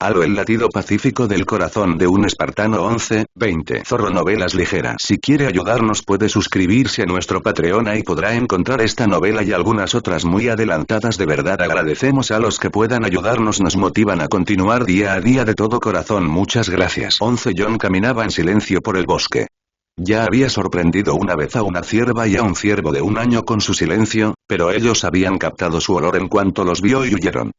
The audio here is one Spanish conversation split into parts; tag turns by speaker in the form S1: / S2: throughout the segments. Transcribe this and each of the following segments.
S1: Halo el latido pacífico del corazón de un espartano 11-20 Zorro novelas ligeras. Si quiere ayudarnos puede suscribirse a nuestro Patreon y podrá encontrar esta novela y algunas otras muy adelantadas. De verdad agradecemos a los que puedan ayudarnos, nos motivan a continuar día a día de todo corazón. Muchas gracias. 11 John caminaba en silencio por el bosque. Ya había sorprendido una vez a una cierva y a un ciervo de 1 año con su silencio, pero ellos habían captado su olor en cuanto los vio y huyeron.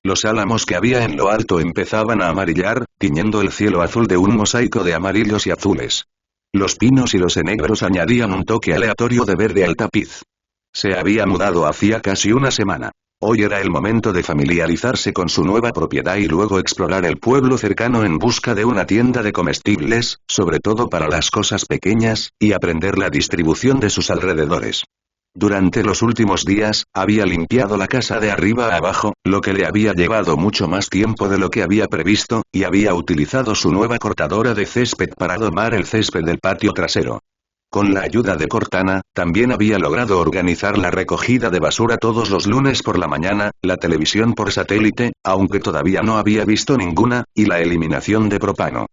S1: Los álamos que había en lo alto empezaban a amarillar, tiñendo el cielo azul de un mosaico de amarillos y azules. Los pinos y los enebros añadían un toque aleatorio de verde al tapiz. Se había mudado hacía casi una semana. Hoy era el momento de familiarizarse con su nueva propiedad y luego explorar el pueblo cercano en busca de una tienda de comestibles, sobre todo para las cosas pequeñas, y aprender la distribución de sus alrededores. Durante los últimos días, había limpiado la casa de arriba a abajo, lo que le había llevado mucho más tiempo de lo que había previsto, y había utilizado su nueva cortadora de césped para domar el césped del patio trasero. Con la ayuda de Cortana, también había logrado organizar la recogida de basura todos los lunes por la mañana, la televisión por satélite, aunque todavía no había visto ninguna, y la eliminación de propano.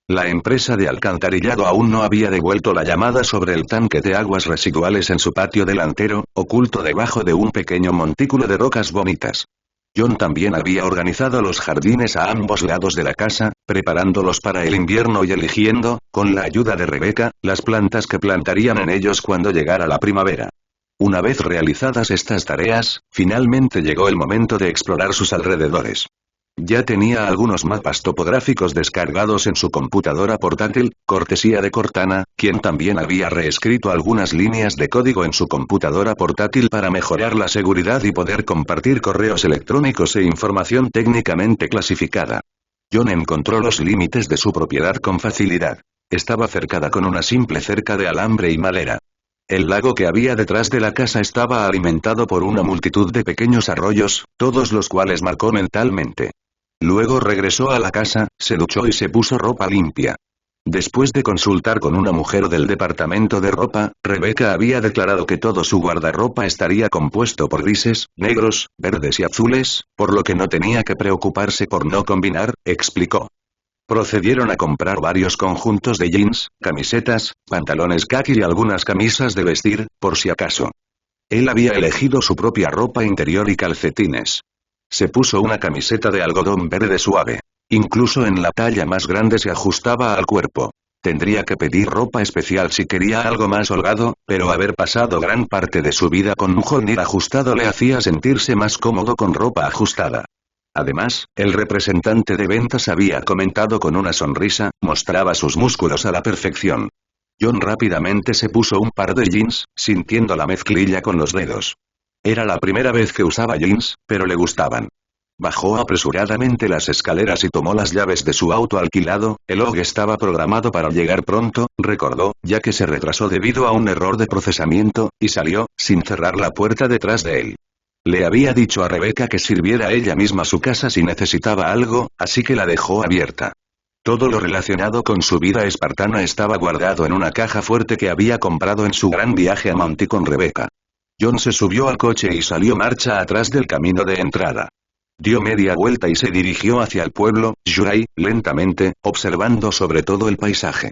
S1: La empresa de alcantarillado aún no había devuelto la llamada sobre el tanque de aguas residuales en su patio delantero, oculto debajo de un pequeño montículo de rocas bonitas. John también había organizado los jardines a ambos lados de la casa, preparándolos para el invierno y eligiendo, con la ayuda de Rebecca, las plantas que plantarían en ellos cuando llegara la primavera. Una vez realizadas estas tareas, finalmente llegó el momento de explorar sus alrededores. Ya tenía algunos mapas topográficos descargados en su computadora portátil, cortesía de Cortana, quien también había reescrito algunas líneas de código en su computadora portátil para mejorar la seguridad y poder compartir correos electrónicos e información técnicamente clasificada. John encontró los límites de su propiedad con facilidad. Estaba cercada con una simple cerca de alambre y madera. El lago que había detrás de la casa estaba alimentado por una multitud de pequeños arroyos, todos los cuales marcó mentalmente. Luego regresó a la casa, se duchó y se puso ropa limpia. Después de consultar con una mujer del departamento de ropa, Rebecca había declarado que todo su guardarropa estaría compuesto por grises, negros, verdes y azules, por lo que no tenía que preocuparse por no combinar, explicó. Procedieron a comprar varios conjuntos de jeans, camisetas, pantalones khaki y algunas camisas de vestir, por si acaso. Él había elegido su propia ropa interior y calcetines. Se puso una camiseta de algodón verde suave. Incluso en la talla más grande se ajustaba al cuerpo. Tendría que pedir ropa especial si quería algo más holgado, pero haber pasado gran parte de su vida con un Mjolnir ajustado le hacía sentirse más cómodo con ropa ajustada. Además, el representante de ventas había comentado con una sonrisa, mostraba sus músculos a la perfección. John rápidamente se puso un par de jeans, sintiendo la mezclilla con los dedos. Era la primera vez que usaba jeans, pero le gustaban. Bajó apresuradamente las escaleras y tomó las llaves de su auto alquilado. El OG estaba programado para llegar pronto, recordó, ya que se retrasó debido a un error de procesamiento, y salió, sin cerrar la puerta detrás de él. Le había dicho a Rebecca que sirviera ella misma su casa si necesitaba algo, así que la dejó abierta. Todo lo relacionado con su vida espartana estaba guardado en una caja fuerte que había comprado en su gran viaje a Monty con Rebecca. John se subió al coche y salió marcha atrás del camino de entrada. Dio media vuelta y se dirigió hacia el pueblo, Juray, lentamente, observando sobre todo el paisaje.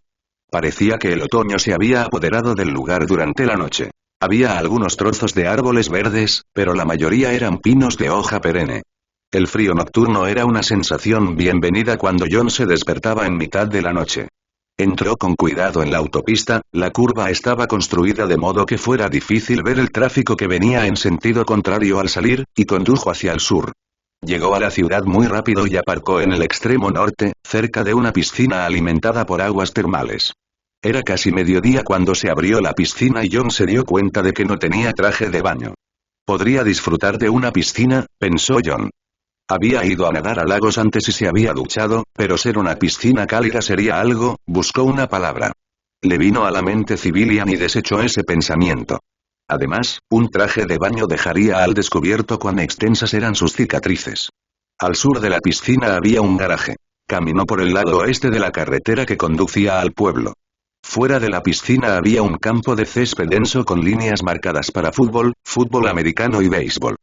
S1: Parecía que el otoño se había apoderado del lugar durante la noche. Había algunos trozos de árboles verdes, pero la mayoría eran pinos de hoja perenne. El frío nocturno era una sensación bienvenida cuando John se despertaba en mitad de la noche. Entró con cuidado en la autopista, la curva estaba construida de modo que fuera difícil ver el tráfico que venía en sentido contrario al salir, y condujo hacia el sur. Llegó a la ciudad muy rápido y aparcó en el extremo norte, cerca de una piscina alimentada por aguas termales. Era casi mediodía cuando se abrió la piscina y John se dio cuenta de que no tenía traje de baño. Podría disfrutar de una piscina, pensó John. Había ido a nadar a lagos antes y se había duchado, pero ser una piscina cálida sería algo, buscó una palabra. Le vino a la mente Civilian y desechó ese pensamiento. Además, un traje de baño dejaría al descubierto cuán extensas eran sus cicatrices. Al sur de la piscina había un garaje. Caminó por el lado oeste de la carretera que conducía al pueblo. Fuera de la piscina había un campo de césped denso con líneas marcadas para fútbol, fútbol americano y béisbol.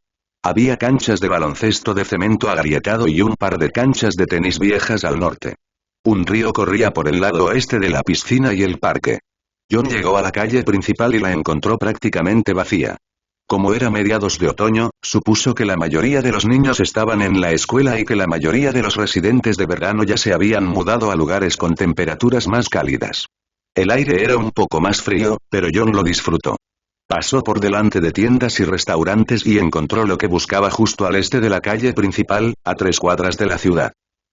S1: Había canchas de baloncesto de cemento agrietado y un par de canchas de tenis viejas al norte. Un río corría por el lado oeste de la piscina y el parque. John llegó a la calle principal y la encontró prácticamente vacía. Como era mediados de otoño, supuso que la mayoría de los niños estaban en la escuela y que la mayoría de los residentes de verano ya se habían mudado a lugares con temperaturas más cálidas. El aire era un poco más frío, pero John lo disfrutó. Pasó por delante de tiendas y restaurantes y encontró lo que buscaba justo al este de la calle principal, a 3 cuadras de la ciudad.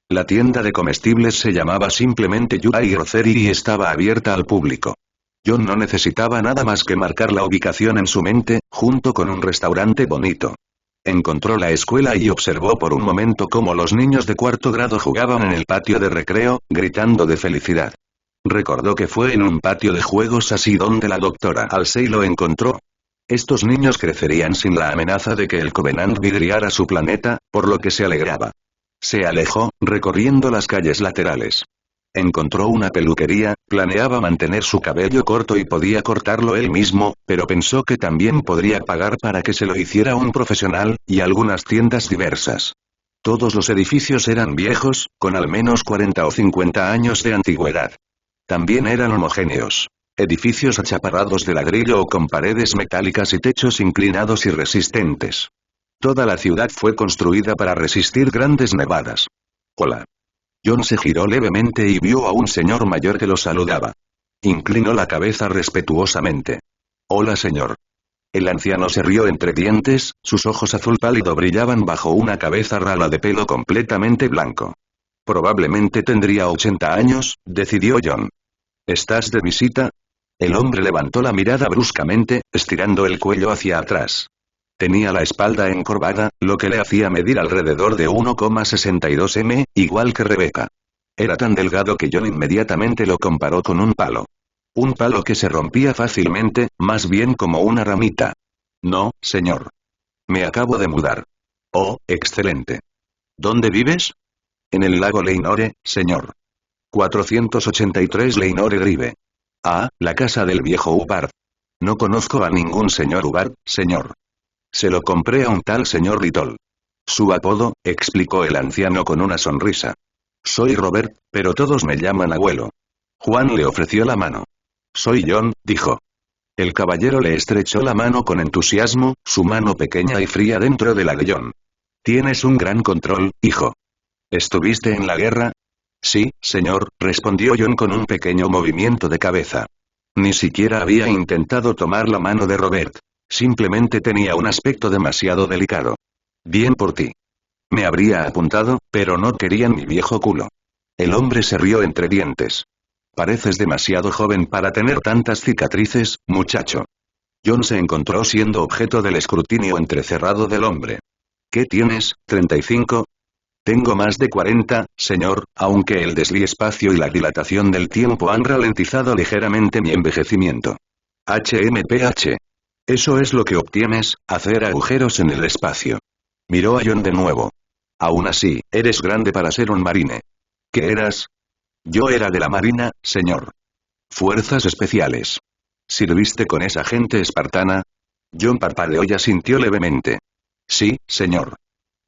S1: La tienda de comestibles se llamaba simplemente UI Grocery y estaba abierta al público. John no necesitaba nada más que marcar la ubicación en su mente, junto con un restaurante bonito. Encontró la escuela y observó por un momento cómo los niños de cuarto grado jugaban en el patio de recreo, gritando de felicidad. Recordó que fue en un patio de juegos así donde la doctora Halsey lo encontró. Estos niños crecerían sin la amenaza de que el Covenant vidriara su planeta, por lo que se alegraba. Se alejó, recorriendo las calles laterales. Encontró una peluquería, planeaba mantener su cabello corto y podía cortarlo él mismo, pero pensó que también podría pagar para que se lo hiciera un profesional, y algunas tiendas diversas. Todos los edificios eran viejos, con al menos 40 o 50 años de antigüedad. También eran homogéneos. Edificios achaparrados de ladrillo o con paredes metálicas y techos inclinados y resistentes. Toda la ciudad fue construida para resistir grandes nevadas. Hola. John se giró levemente y vio a un señor mayor que lo saludaba. Inclinó la cabeza respetuosamente. Hola, señor. El anciano se rió entre dientes, sus ojos azul pálido brillaban bajo una cabeza rala de pelo completamente blanco. Probablemente tendría 80 años, decidió John. ¿Estás de visita? El hombre levantó la mirada bruscamente, estirando el cuello hacia atrás. Tenía la espalda encorvada, lo que le hacía medir alrededor de 1,62 m, igual que Rebecca. Era tan delgado que John inmediatamente lo comparó con un palo. Un palo que se rompía fácilmente, más bien como una ramita. No, señor. Me acabo de mudar. Oh, excelente. ¿Dónde vives? En el lago Leinore, señor. 483 Leinore Drive. Ah, la casa del viejo Hubbard. No conozco a ningún señor Hubbard, señor. Se lo compré a un tal señor Little. Su apodo, explicó el anciano con una sonrisa. Soy Robert, pero todos me llaman abuelo. Juan le ofreció la mano. Soy John, dijo. El caballero le estrechó la mano con entusiasmo, su mano pequeña y fría dentro de la de John. Tienes un gran control, hijo. ¿Estuviste en la guerra? Sí, señor, respondió John con un pequeño movimiento de cabeza. Ni siquiera había intentado tomar la mano de Robert. Simplemente tenía un aspecto demasiado delicado. Bien por ti. Me habría apuntado, pero no querían mi viejo culo. El hombre se rió entre dientes. Pareces demasiado joven para tener tantas cicatrices, muchacho. John se encontró siendo objeto del escrutinio entrecerrado del hombre. ¿Qué tienes, 35? Tengo más de 40, señor, aunque el desliespacio y la dilatación del tiempo han ralentizado ligeramente mi envejecimiento. HMPH. Eso es lo que obtienes, hacer agujeros en el espacio. Miró a John de nuevo. Aún así, eres grande para ser un marine. ¿Qué eras? Yo era de la marina, señor. Fuerzas especiales. ¿Sirviste con esa gente espartana? John parpadeó y asintió levemente. Sí, señor.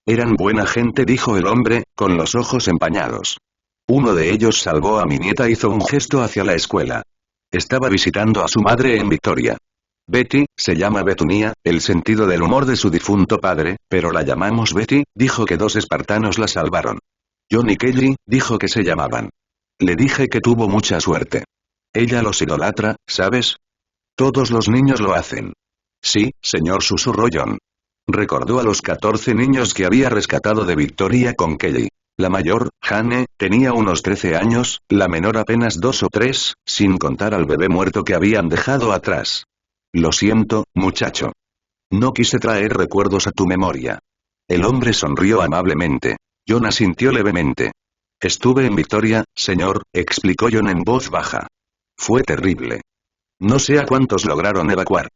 S1: Eran buena gente, dijo el hombre, con los ojos empañados. Uno de ellos salvó a mi nieta, hizo un gesto hacia la escuela. Estaba visitando a su madre en Victoria. Betty, se llama Betunia, el sentido del humor de su difunto padre, pero la llamamos Betty, dijo que 2 espartanos la salvaron. John y Kelly, dijo que se llamaban. Le dije que tuvo mucha suerte. Ella los idolatra, ¿sabes? Todos los niños lo hacen. Sí, señor, susurró John. Recordó a los 14 niños que había rescatado de Victoria con Kelly. La mayor, Jane, tenía unos 13 años, la menor apenas 2 o 3, sin contar al bebé muerto que habían dejado atrás. Lo siento, muchacho. No quise traer recuerdos a tu memoria. El hombre sonrió amablemente. John asintió levemente. Estuve en Victoria, señor, explicó John en voz baja. Fue terrible. No sé a cuántos lograron evacuar.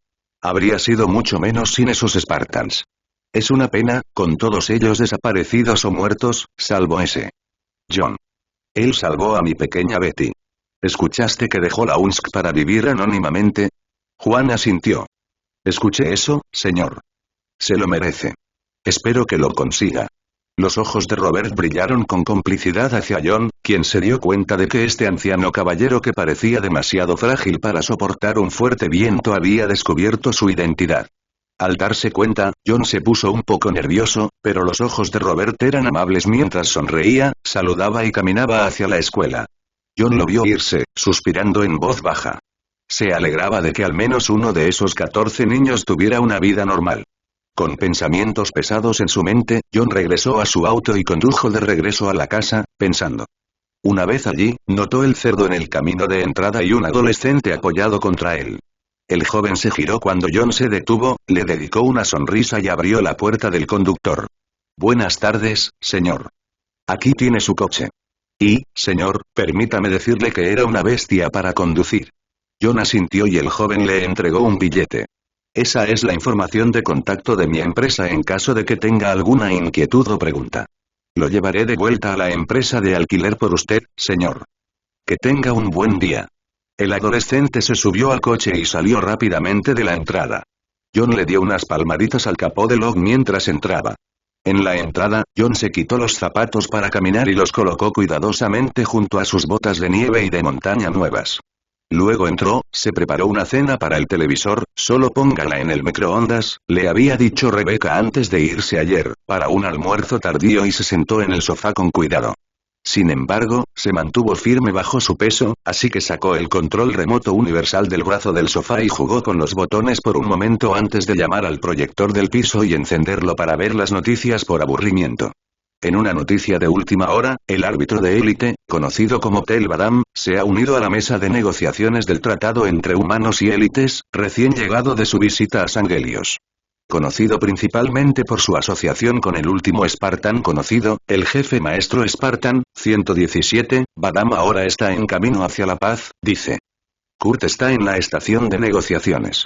S1: Habría sido mucho menos sin esos Spartans. Es una pena, con todos ellos desaparecidos o muertos, salvo ese. John. Él salvó a mi pequeña Betty. ¿Escuchaste que dejó la UNSC para vivir anónimamente? Juan asintió. Escuché eso, señor. Se lo merece. Espero que lo consiga. Los ojos de Robert brillaron con complicidad hacia John, quien se dio cuenta de que este anciano caballero que parecía demasiado frágil para soportar un fuerte viento había descubierto su identidad. Al darse cuenta, John se puso un poco nervioso, pero los ojos de Robert eran amables mientras sonreía, saludaba y caminaba hacia la escuela. John lo vio irse, suspirando en voz baja. Se alegraba de que al menos uno de esos 14 niños tuviera una vida normal. Con pensamientos pesados en su mente, John regresó a su auto y condujo de regreso a la casa, pensando. Una vez allí, notó el cerdo en el camino de entrada y un adolescente apoyado contra él. El joven se giró cuando John se detuvo, le dedicó una sonrisa y abrió la puerta del conductor. Buenas tardes, señor. Aquí tiene su coche. Y, señor, permítame decirle que era una bestia para conducir. John asintió y el joven le entregó un billete. Esa es la información de contacto de mi empresa en caso de que tenga alguna inquietud o pregunta. Lo llevaré de vuelta a la empresa de alquiler por usted, señor. Que tenga un buen día. El adolescente se subió al coche y salió rápidamente de la entrada. John le dio unas palmaditas al capó del Log mientras entraba. En la entrada, John se quitó los zapatos para caminar y los colocó cuidadosamente junto a sus botas de nieve y de montaña nuevas. Luego entró, se preparó una cena para el televisor, solo póngala en el microondas, le había dicho Rebecca antes de irse ayer, para un almuerzo tardío y se sentó en el sofá con cuidado. Sin embargo, se mantuvo firme bajo su peso, así que sacó el control remoto universal del brazo del sofá y jugó con los botones por un momento antes de llamar al proyector del piso y encenderlo para ver las noticias por aburrimiento. En una noticia de última hora, el árbitro de élite, conocido como Tel Badam, se ha unido a la mesa de negociaciones del tratado entre humanos y élites, recién llegado de su visita a Sangelios. Conocido principalmente por su asociación con el último Spartan conocido, el jefe maestro Spartan, 117, Badam ahora está en camino hacia la paz, dice. Kurt está en la estación de negociaciones.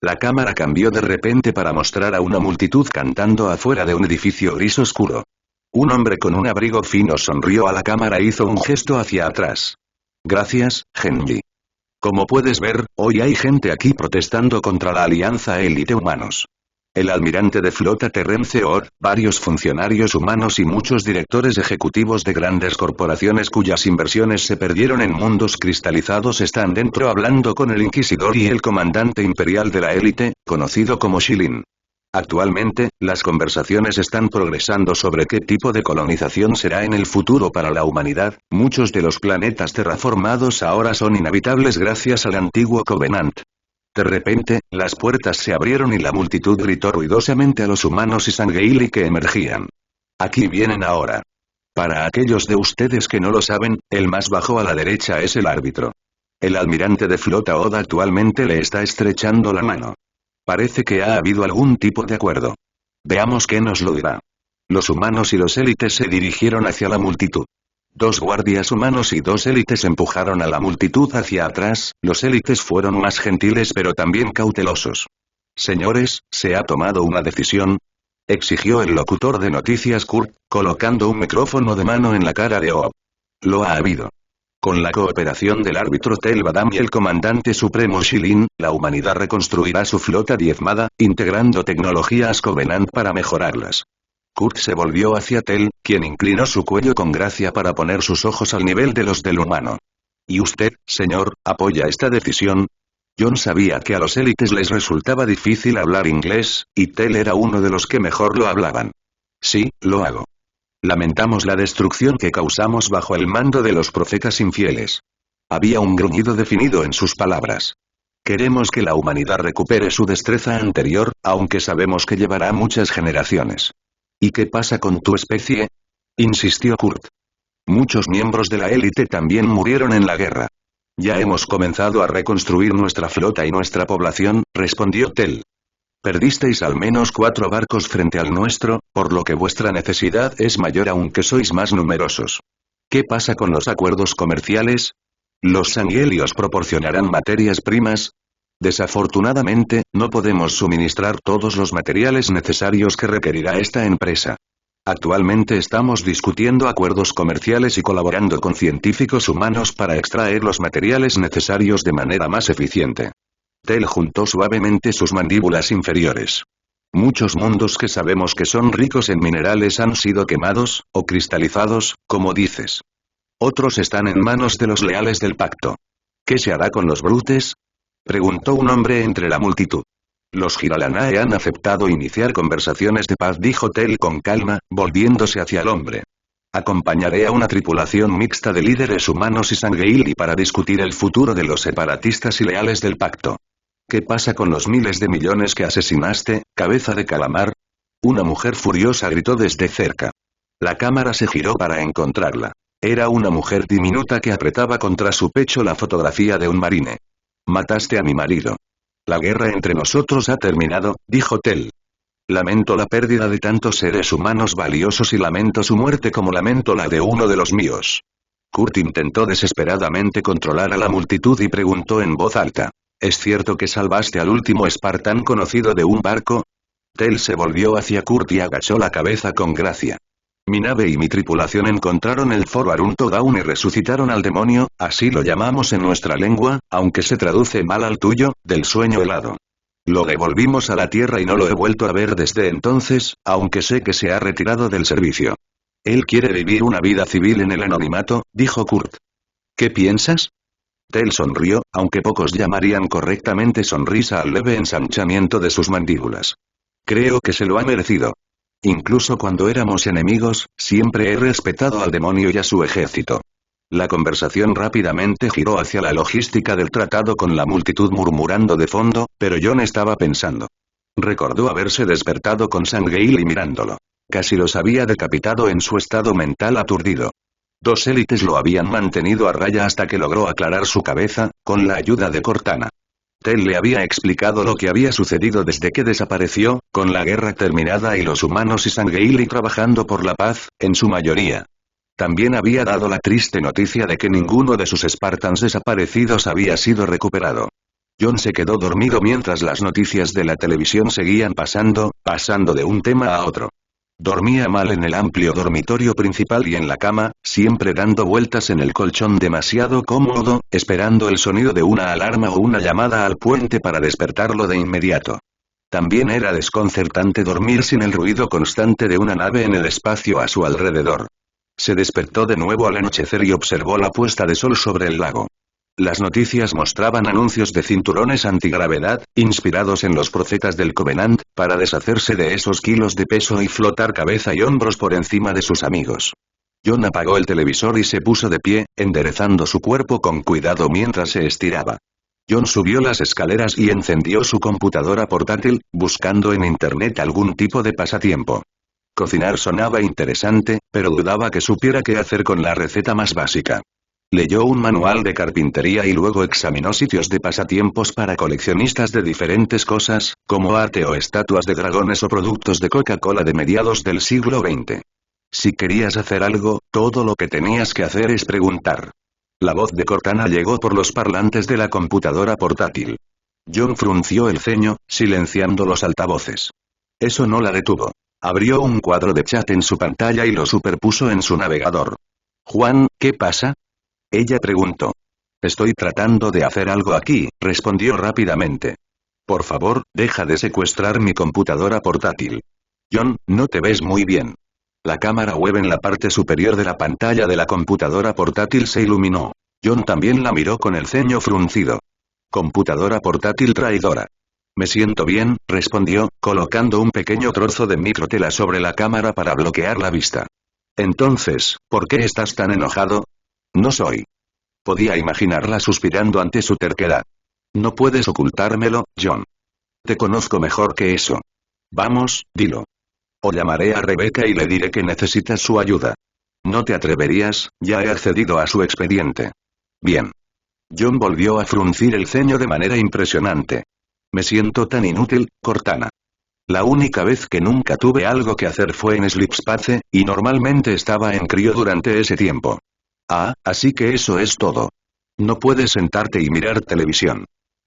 S1: La cámara cambió de repente para mostrar a una multitud cantando afuera de un edificio gris oscuro. Un hombre con un abrigo fino sonrió a la cámara e hizo un gesto hacia atrás. Gracias, Genji. Como puedes ver, hoy hay gente aquí protestando contra la Alianza Élite Humanos. El almirante de flota Terrence Orr, varios funcionarios humanos y muchos directores ejecutivos de grandes corporaciones cuyas inversiones se perdieron en mundos cristalizados están dentro hablando con el inquisidor y el comandante imperial de la élite, conocido como Shilin. Actualmente, las conversaciones están progresando sobre qué tipo de colonización será en el futuro para la humanidad. Muchos de los planetas terraformados ahora son inhabitables gracias al antiguo Covenant. De repente, las puertas se abrieron y la multitud gritó ruidosamente a los humanos y Sangheili que emergían. Aquí vienen ahora. Para aquellos de ustedes que no lo saben, el más bajo a la derecha es el árbitro. El almirante de flota Oda actualmente le está estrechando la mano. Parece que ha habido algún tipo de acuerdo. Veamos qué nos lo dirá. Los humanos y los élites se dirigieron hacia la multitud. 2 guardias humanos y 2 élites empujaron a la multitud hacia atrás, los élites fueron más gentiles pero también cautelosos. Señores, ¿se ha tomado una decisión? Exigió el locutor de noticias Kurt, colocando un micrófono de mano en la cara de Oab. Lo ha habido. Con la cooperación del árbitro Tel Badam y el comandante supremo Shilin, la humanidad reconstruirá su flota diezmada, integrando tecnologías Covenant para mejorarlas. Kurt se volvió hacia Tel, quien inclinó su cuello con gracia para poner sus ojos al nivel de los del humano. ¿Y usted, señor, apoya esta decisión? John sabía que a los élites les resultaba difícil hablar inglés, y Tel era uno de los que mejor lo hablaban. Sí, lo hago. Lamentamos la destrucción que causamos bajo el mando de los profetas infieles. Había un gruñido definido en sus palabras. Queremos que la humanidad recupere su destreza anterior, aunque sabemos que llevará muchas generaciones. ¿Y qué pasa con tu especie? Insistió Kurt. Muchos miembros de la élite también murieron en la guerra. Ya hemos comenzado a reconstruir nuestra flota y nuestra población, respondió Tel. Perdisteis al menos 4 barcos frente al nuestro, por lo que vuestra necesidad es mayor aunque sois más numerosos. ¿Qué pasa con los acuerdos comerciales? ¿Los Sangelios proporcionarán materias primas? Desafortunadamente, no podemos suministrar todos los materiales necesarios que requerirá esta empresa. Actualmente estamos discutiendo acuerdos comerciales y colaborando con científicos humanos para extraer los materiales necesarios de manera más eficiente. Tel juntó suavemente sus mandíbulas inferiores. Muchos mundos que sabemos que son ricos en minerales han sido quemados, o cristalizados, como dices. Otros están en manos de los leales del pacto. ¿Qué se hará con los brutes? Preguntó un hombre entre la multitud. Los Giralanae han aceptado iniciar conversaciones de paz, dijo Tel con calma, volviéndose hacia el hombre. Acompañaré a una tripulación mixta de líderes humanos y Sangheili para discutir el futuro de los separatistas y leales del pacto. ¿Qué pasa con los miles de millones que asesinaste, cabeza de calamar? Una mujer furiosa gritó desde cerca. La cámara se giró para encontrarla. Era una mujer diminuta que apretaba contra su pecho la fotografía de un marine. Mataste a mi marido. La guerra entre nosotros ha terminado, dijo Tel. Lamento la pérdida de tantos seres humanos valiosos y lamento su muerte como lamento la de uno de los míos. Kurt intentó desesperadamente controlar a la multitud y preguntó en voz alta. ¿Es cierto que salvaste al último espartán conocido de un barco? Tel se volvió hacia Kurt y agachó la cabeza con gracia. Mi nave y mi tripulación encontraron el foro Arunto Dawn y resucitaron al demonio, así lo llamamos en nuestra lengua, aunque se traduce mal al tuyo, del sueño helado. Lo devolvimos a la Tierra y no lo he vuelto a ver desde entonces, aunque sé que se ha retirado del servicio. Él quiere vivir una vida civil en el anonimato, dijo Kurt. ¿Qué piensas? Tel sonrió, aunque pocos llamarían correctamente sonrisa al leve ensanchamiento de sus mandíbulas. Creo que se lo ha merecido. Incluso cuando éramos enemigos, siempre he respetado al demonio y a su ejército. La conversación rápidamente giró hacia la logística del tratado con la multitud murmurando de fondo, pero John estaba pensando. Recordó haberse despertado con Sangheili mirándolo. Casi los había decapitado en su estado mental aturdido. Dos élites lo habían mantenido a raya hasta que logró aclarar su cabeza, con la ayuda de Cortana. Tel le había explicado lo que había sucedido desde que desapareció, con la guerra terminada y los humanos y Sangheili trabajando por la paz, en su mayoría. También había dado la triste noticia de que ninguno de sus Spartans desaparecidos había sido recuperado. John se quedó dormido mientras las noticias de la televisión seguían pasando de un tema a otro. Dormía mal en el amplio dormitorio principal y en la cama, siempre dando vueltas en el colchón demasiado cómodo, esperando el sonido de una alarma o una llamada al puente para despertarlo de inmediato. También era desconcertante dormir sin el ruido constante de una nave en el espacio a su alrededor. Se despertó de nuevo al anochecer y observó la puesta de sol sobre el lago. Las noticias mostraban anuncios de cinturones antigravedad, inspirados en los profetas del Covenant, para deshacerse de esos kilos de peso y flotar cabeza y hombros por encima de sus amigos. John apagó el televisor y se puso de pie, enderezando su cuerpo con cuidado mientras se estiraba. John subió las escaleras y encendió su computadora portátil, buscando en internet algún tipo de pasatiempo. Cocinar sonaba interesante, pero dudaba que supiera qué hacer con la receta más básica. Leyó un manual de carpintería y luego examinó sitios de pasatiempos para coleccionistas de diferentes cosas, como arte o estatuas de dragones o productos de Coca-Cola de mediados del siglo XX. Si querías hacer algo, todo lo que tenías que hacer es preguntar. La voz de Cortana llegó por los parlantes de la computadora portátil. John frunció el ceño, silenciando los altavoces. Eso no la detuvo. Abrió un cuadro de chat en su pantalla y lo superpuso en su navegador. Juan, ¿qué pasa? Ella preguntó. Estoy tratando de hacer algo aquí, respondió rápidamente. Por favor, deja de secuestrar mi computadora portátil. John, no te ves muy bien. La cámara web en la parte superior de la pantalla de la computadora portátil se iluminó. John también la miró con el ceño fruncido. Computadora portátil traidora. Me siento bien, respondió, colocando un pequeño trozo de microtela sobre la cámara para bloquear la vista. Entonces, ¿por qué estás tan enojado? No soy. Podía imaginarla suspirando ante su terquedad. No puedes ocultármelo, John. Te conozco mejor que eso. Vamos, dilo. O llamaré a Rebecca y le diré que necesitas su ayuda. No te atreverías, ya he accedido a su expediente. Bien. John volvió a fruncir el ceño de manera impresionante. Me siento tan inútil, Cortana. La única vez que nunca tuve algo que hacer fue en Slipspace, y normalmente estaba en crío durante ese tiempo. Ah, así que eso es todo. No puedes sentarte y mirar televisión.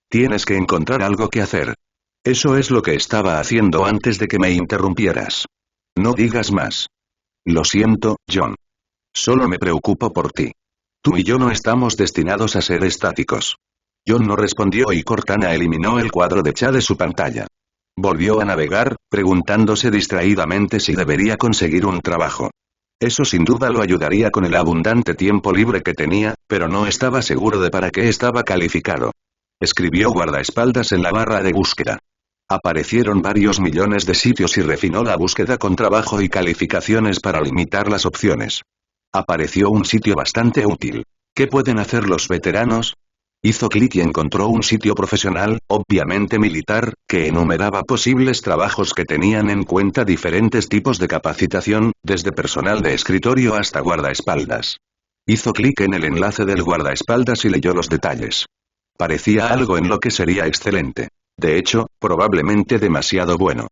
S1: Tienes que encontrar algo que hacer. Eso es lo que estaba haciendo antes de que me interrumpieras. No digas más. Lo siento, John. Solo me preocupo por ti. Tú y yo no estamos destinados a ser estáticos. John no respondió y Cortana eliminó el cuadro de chat de su pantalla. Volvió a navegar, preguntándose distraídamente si debería conseguir un trabajo. Eso sin duda lo ayudaría con el abundante tiempo libre que tenía, pero no estaba seguro de para qué estaba calificado. Escribió guardaespaldas en la barra de búsqueda. Aparecieron varios millones de sitios y refinó la búsqueda con trabajo y calificaciones para limitar las opciones. Apareció un sitio bastante útil. ¿Qué pueden hacer los veteranos? Hizo clic y encontró un sitio profesional, obviamente militar, que enumeraba posibles trabajos que tenían en cuenta diferentes tipos de capacitación, desde personal de escritorio hasta guardaespaldas. Hizo clic en el enlace del guardaespaldas y leyó los detalles. Parecía algo en lo que sería excelente. De hecho, probablemente demasiado bueno.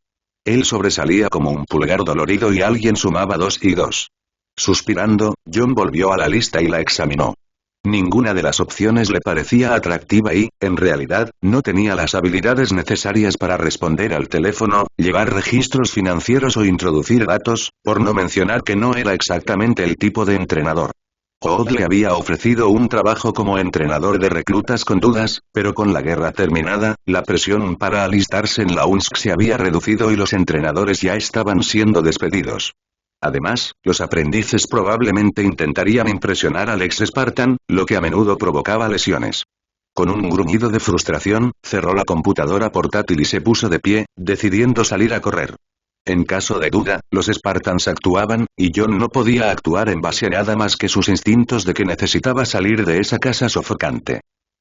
S1: Él sobresalía como un pulgar dolorido y alguien sumaba 2 y 2. Suspirando, John volvió a la lista y la examinó. Ninguna de las opciones le parecía atractiva y, en realidad, no tenía las habilidades necesarias para responder al teléfono, llevar registros financieros o introducir datos, por no mencionar que no era exactamente el tipo de entrenador. Hood le había ofrecido un trabajo como entrenador de reclutas con dudas, pero con la guerra terminada, la presión para alistarse en la UNSC se había reducido y los entrenadores ya estaban siendo despedidos. Además, los aprendices probablemente intentarían impresionar al ex Spartan, lo que a menudo provocaba lesiones. Con un gruñido de frustración, cerró la computadora portátil y se puso de pie, decidiendo salir a correr. En caso de duda, los Spartans actuaban, y John no podía actuar en base a nada más que sus instintos de que necesitaba salir de esa casa sofocante.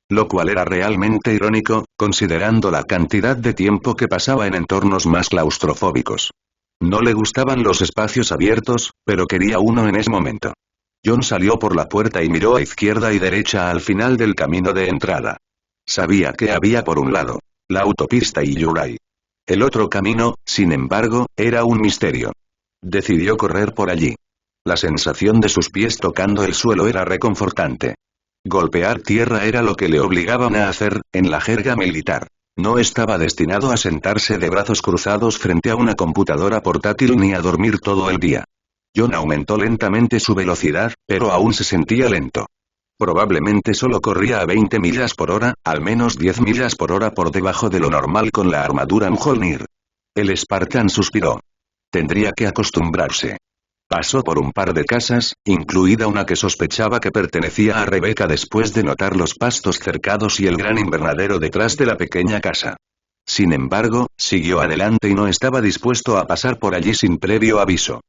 S1: Lo cual era realmente irónico, considerando la cantidad de tiempo que pasaba en entornos más claustrofóbicos. No le gustaban los espacios abiertos, pero quería uno en ese momento. John salió por la puerta y miró a izquierda y derecha al final del camino de entrada. Sabía que había por un lado la autopista y Yurai. El otro camino, sin embargo, era un misterio. Decidió correr por allí. La sensación de sus pies tocando el suelo era reconfortante. Golpear tierra era lo que le obligaban a hacer, en la jerga militar. No estaba destinado a sentarse de brazos cruzados frente a una computadora portátil ni a dormir todo el día. John aumentó lentamente su velocidad, pero aún se sentía lento. Probablemente solo corría a 20 millas por hora, al menos 10 millas por hora por debajo de lo normal con la armadura Mjolnir. El Spartan suspiró. Tendría que acostumbrarse. Pasó por un par de casas, incluida una que sospechaba que pertenecía a Rebecca después de notar los pastos cercados y el gran invernadero detrás de la pequeña casa. Sin embargo, siguió adelante y no estaba dispuesto a pasar por allí sin previo aviso.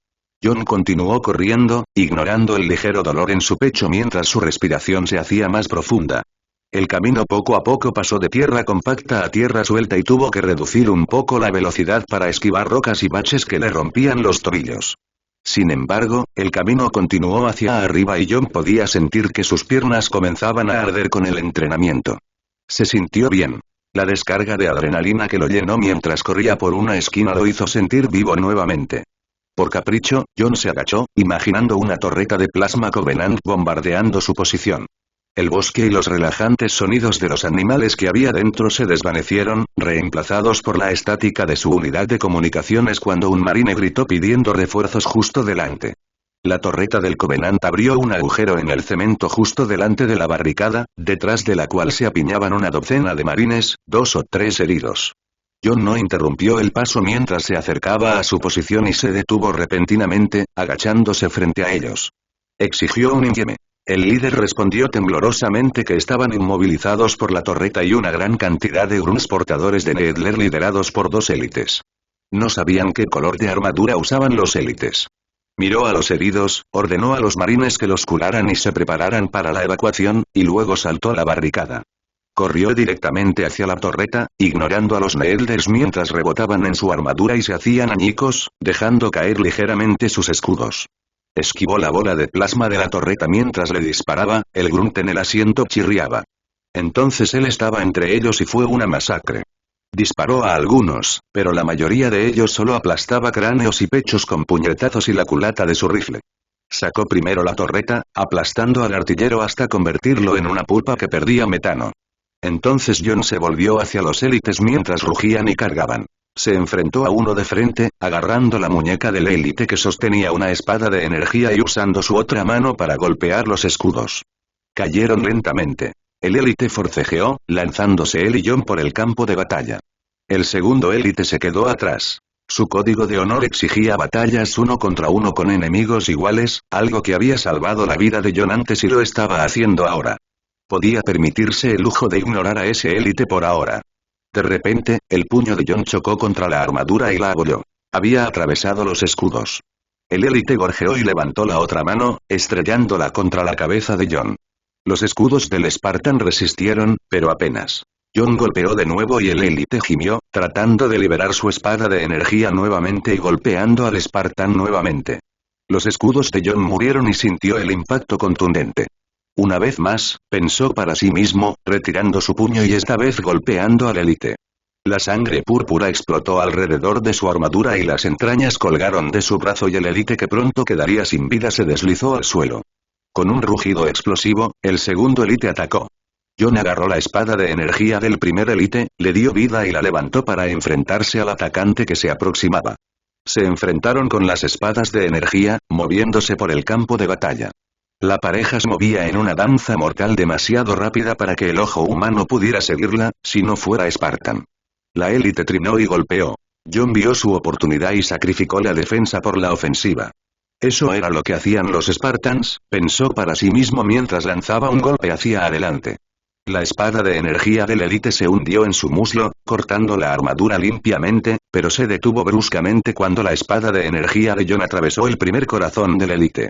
S1: John continuó corriendo, ignorando el ligero dolor en su pecho mientras su respiración se hacía más profunda. El camino poco a poco pasó de tierra compacta a tierra suelta y tuvo que reducir un poco la velocidad para esquivar rocas y baches que le rompían los tobillos. Sin embargo, el camino continuó hacia arriba y John podía sentir que sus piernas comenzaban a arder con el entrenamiento. Se sintió bien. La descarga de adrenalina que lo llenó mientras corría por una esquina lo hizo sentir vivo nuevamente. Por capricho, John se agachó, imaginando una torreta de plasma Covenant bombardeando su posición. El bosque y los relajantes sonidos de los animales que había dentro se desvanecieron, reemplazados por la estática de su unidad de comunicaciones cuando un marine gritó pidiendo refuerzos justo delante. La torreta del Covenant abrió un agujero en el cemento justo delante de la barricada, detrás de la cual se apiñaban una docena de marines, 2 o 3 heridos. John no interrumpió el paso mientras se acercaba a su posición y se detuvo repentinamente, agachándose frente a ellos. Exigió un insieme. El líder respondió temblorosamente que estaban inmovilizados por la torreta y una gran cantidad de grunts portadores de Needler liderados por 2 élites. No sabían qué color de armadura usaban los élites. Miró a los heridos, ordenó a los marines que los curaran y se prepararan para la evacuación, y luego saltó a la barricada. Corrió directamente hacia la torreta, ignorando a los Needlers mientras rebotaban en su armadura y se hacían añicos, dejando caer ligeramente sus escudos. Esquivó la bola de plasma de la torreta mientras le disparaba, el grunt en el asiento chirriaba. Entonces él estaba entre ellos y fue una masacre. Disparó a algunos, pero la mayoría de ellos solo aplastaba cráneos y pechos con puñetazos y la culata de su rifle. Sacó primero la torreta, aplastando al artillero hasta convertirlo en una pulpa que perdía metano. Entonces John se volvió hacia los élites mientras rugían y cargaban. Se enfrentó a uno de frente, agarrando la muñeca del élite que sostenía una espada de energía y usando su otra mano para golpear los escudos. Cayeron lentamente. El élite forcejeó, lanzándose él y John por el campo de batalla. El segundo élite se quedó atrás. Su código de honor exigía batallas uno contra uno con enemigos iguales, algo que había salvado la vida de John antes y lo estaba haciendo ahora. Podía permitirse el lujo de ignorar a ese élite por ahora. De repente, el puño de John chocó contra la armadura y la abolló. Había atravesado los escudos. El élite gorjeó y levantó la otra mano, estrellándola contra la cabeza de John. Los escudos del Spartan resistieron, pero apenas. John golpeó de nuevo y el élite gimió, tratando de liberar su espada de energía nuevamente y golpeando al Spartan nuevamente. Los escudos de John murieron y sintió el impacto contundente. Una vez más, pensó para sí mismo, retirando su puño y esta vez golpeando al élite. La sangre púrpura explotó alrededor de su armadura y las entrañas colgaron de su brazo y el élite que pronto quedaría sin vida se deslizó al suelo. Con un rugido explosivo, el segundo élite atacó. John agarró la espada de energía del primer élite, le dio vida y la levantó para enfrentarse al atacante que se aproximaba. Se enfrentaron con las espadas de energía, moviéndose por el campo de batalla. La pareja se movía en una danza mortal demasiado rápida para que el ojo humano pudiera seguirla, si no fuera Spartan. La élite trinó y golpeó. John vio su oportunidad y sacrificó la defensa por la ofensiva. Eso era lo que hacían los Spartans, pensó para sí mismo mientras lanzaba un golpe hacia adelante. La espada de energía del élite se hundió en su muslo, cortando la armadura limpiamente, pero se detuvo bruscamente cuando la espada de energía de John atravesó el primer corazón del élite.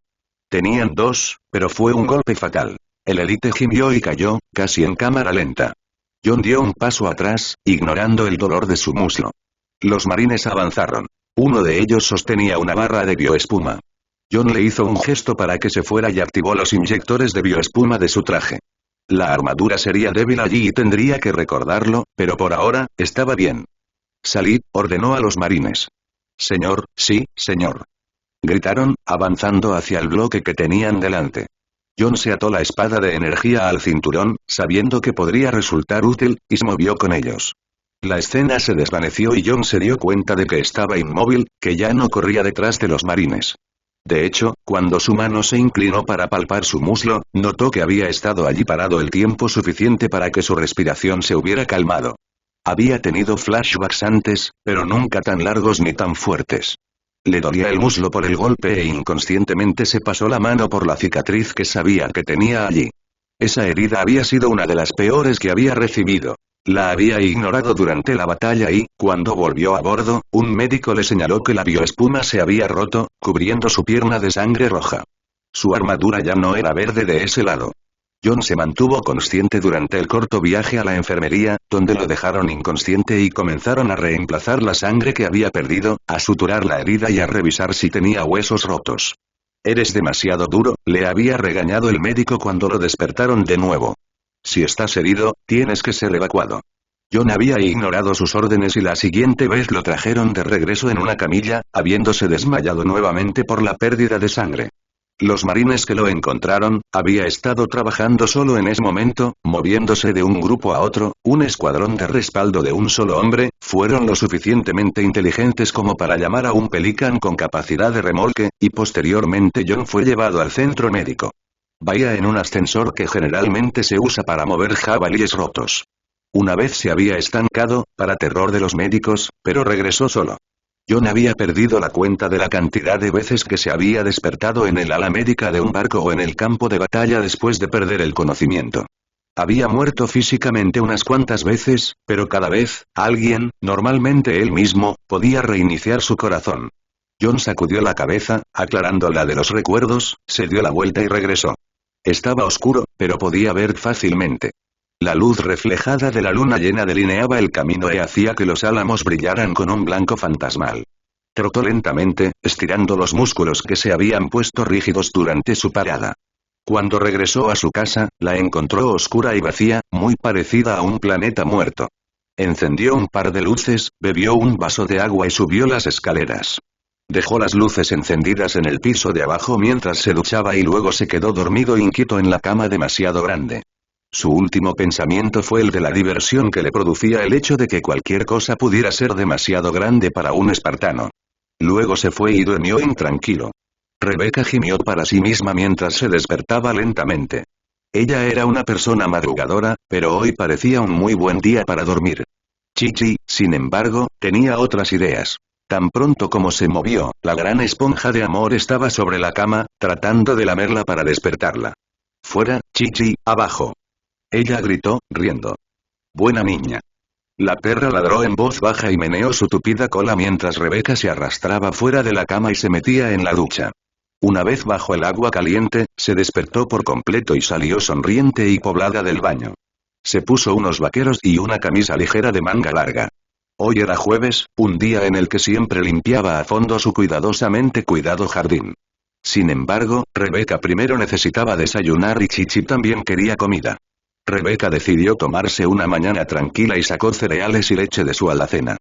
S1: Tenían dos, pero fue un golpe fatal. El élite gimió y cayó, casi en cámara lenta. John dio un paso atrás, ignorando el dolor de su muslo. Los marines avanzaron. Uno de ellos sostenía una barra de bioespuma. John le hizo un gesto para que se fuera y activó los inyectores de bioespuma de su traje. La armadura sería débil allí y tendría que recordarlo, pero por ahora, estaba bien. Salid, ordenó a los marines. Señor, sí, señor. Gritaron, avanzando hacia el bloque que tenían delante. John se ató la espada de energía al cinturón, sabiendo que podría resultar útil, y se movió con ellos. La escena se desvaneció y John se dio cuenta de que estaba inmóvil, que ya no corría detrás de los marines. De hecho, cuando su mano se inclinó para palpar su muslo, notó que había estado allí parado el tiempo suficiente para que su respiración se hubiera calmado. Había tenido flashbacks antes, pero nunca tan largos ni tan fuertes. Le dolía el muslo por el golpe e inconscientemente se pasó la mano por la cicatriz que sabía que tenía allí. Esa herida había sido una de las peores que había recibido. La había ignorado durante la batalla y, cuando volvió a bordo, un médico le señaló que la bioespuma se había roto, cubriendo su pierna de sangre roja. Su armadura ya no era verde de ese lado. John se mantuvo consciente durante el corto viaje a la enfermería, donde lo dejaron inconsciente y comenzaron a reemplazar la sangre que había perdido, a suturar la herida y a revisar si tenía huesos rotos. Eres demasiado duro, le había regañado el médico cuando lo despertaron de nuevo. Si estás herido, tienes que ser evacuado. John había ignorado sus órdenes y la siguiente vez lo trajeron de regreso en una camilla, habiéndose desmayado nuevamente por la pérdida de sangre. Los marines que lo encontraron, había estado trabajando solo en ese momento, moviéndose de un grupo a otro, un escuadrón de respaldo de un solo hombre, fueron lo suficientemente inteligentes como para llamar a un Pelican con capacidad de remolque, y posteriormente John fue llevado al centro médico. Vaya en un ascensor que generalmente se usa para mover jabalíes rotos. Una vez se había estancado, para terror de los médicos, pero regresó solo. John había perdido la cuenta de la cantidad de veces que se había despertado en el ala médica de un barco o en el campo de batalla después de perder el conocimiento. Había muerto físicamente unas cuantas veces, pero cada vez, alguien, normalmente él mismo, podía reiniciar su corazón. John sacudió la cabeza, aclarándola de los recuerdos, se dio la vuelta y regresó. Estaba oscuro, pero podía ver fácilmente. La luz reflejada de la luna llena delineaba el camino y hacía que los álamos brillaran con un blanco fantasmal. Trotó lentamente, estirando los músculos que se habían puesto rígidos durante su parada. Cuando regresó a su casa, la encontró oscura y vacía, muy parecida a un planeta muerto. Encendió un par de luces, bebió un vaso de agua y subió las escaleras. Dejó las luces encendidas en el piso de abajo mientras se duchaba y luego se quedó dormido inquieto en la cama demasiado grande. Su último pensamiento fue el de la diversión que le producía el hecho de que cualquier cosa pudiera ser demasiado grande para un espartano. Luego se fue y durmió intranquilo. Rebecca gimió para sí misma mientras se despertaba lentamente. Ella era una persona madrugadora, pero hoy parecía un muy buen día para dormir. Chichi, sin embargo, tenía otras ideas. Tan pronto como se movió, la gran esponja de amor estaba sobre la cama, tratando de lamerla para despertarla. Fuera, Chichi, abajo. Ella gritó, riendo. Buena niña. La perra ladró en voz baja y meneó su tupida cola mientras Rebeca se arrastraba fuera de la cama y se metía en la ducha. Una vez bajo el agua caliente, se despertó por completo y salió sonriente y poblada del baño. Se puso unos vaqueros y una camisa ligera de manga larga. Hoy era jueves, un día en el que siempre limpiaba a fondo su cuidadosamente cuidado jardín. Sin embargo, Rebeca primero necesitaba desayunar y Chichi también quería comida. Rebeca decidió tomarse una mañana tranquila y sacó cereales y leche de su alacena.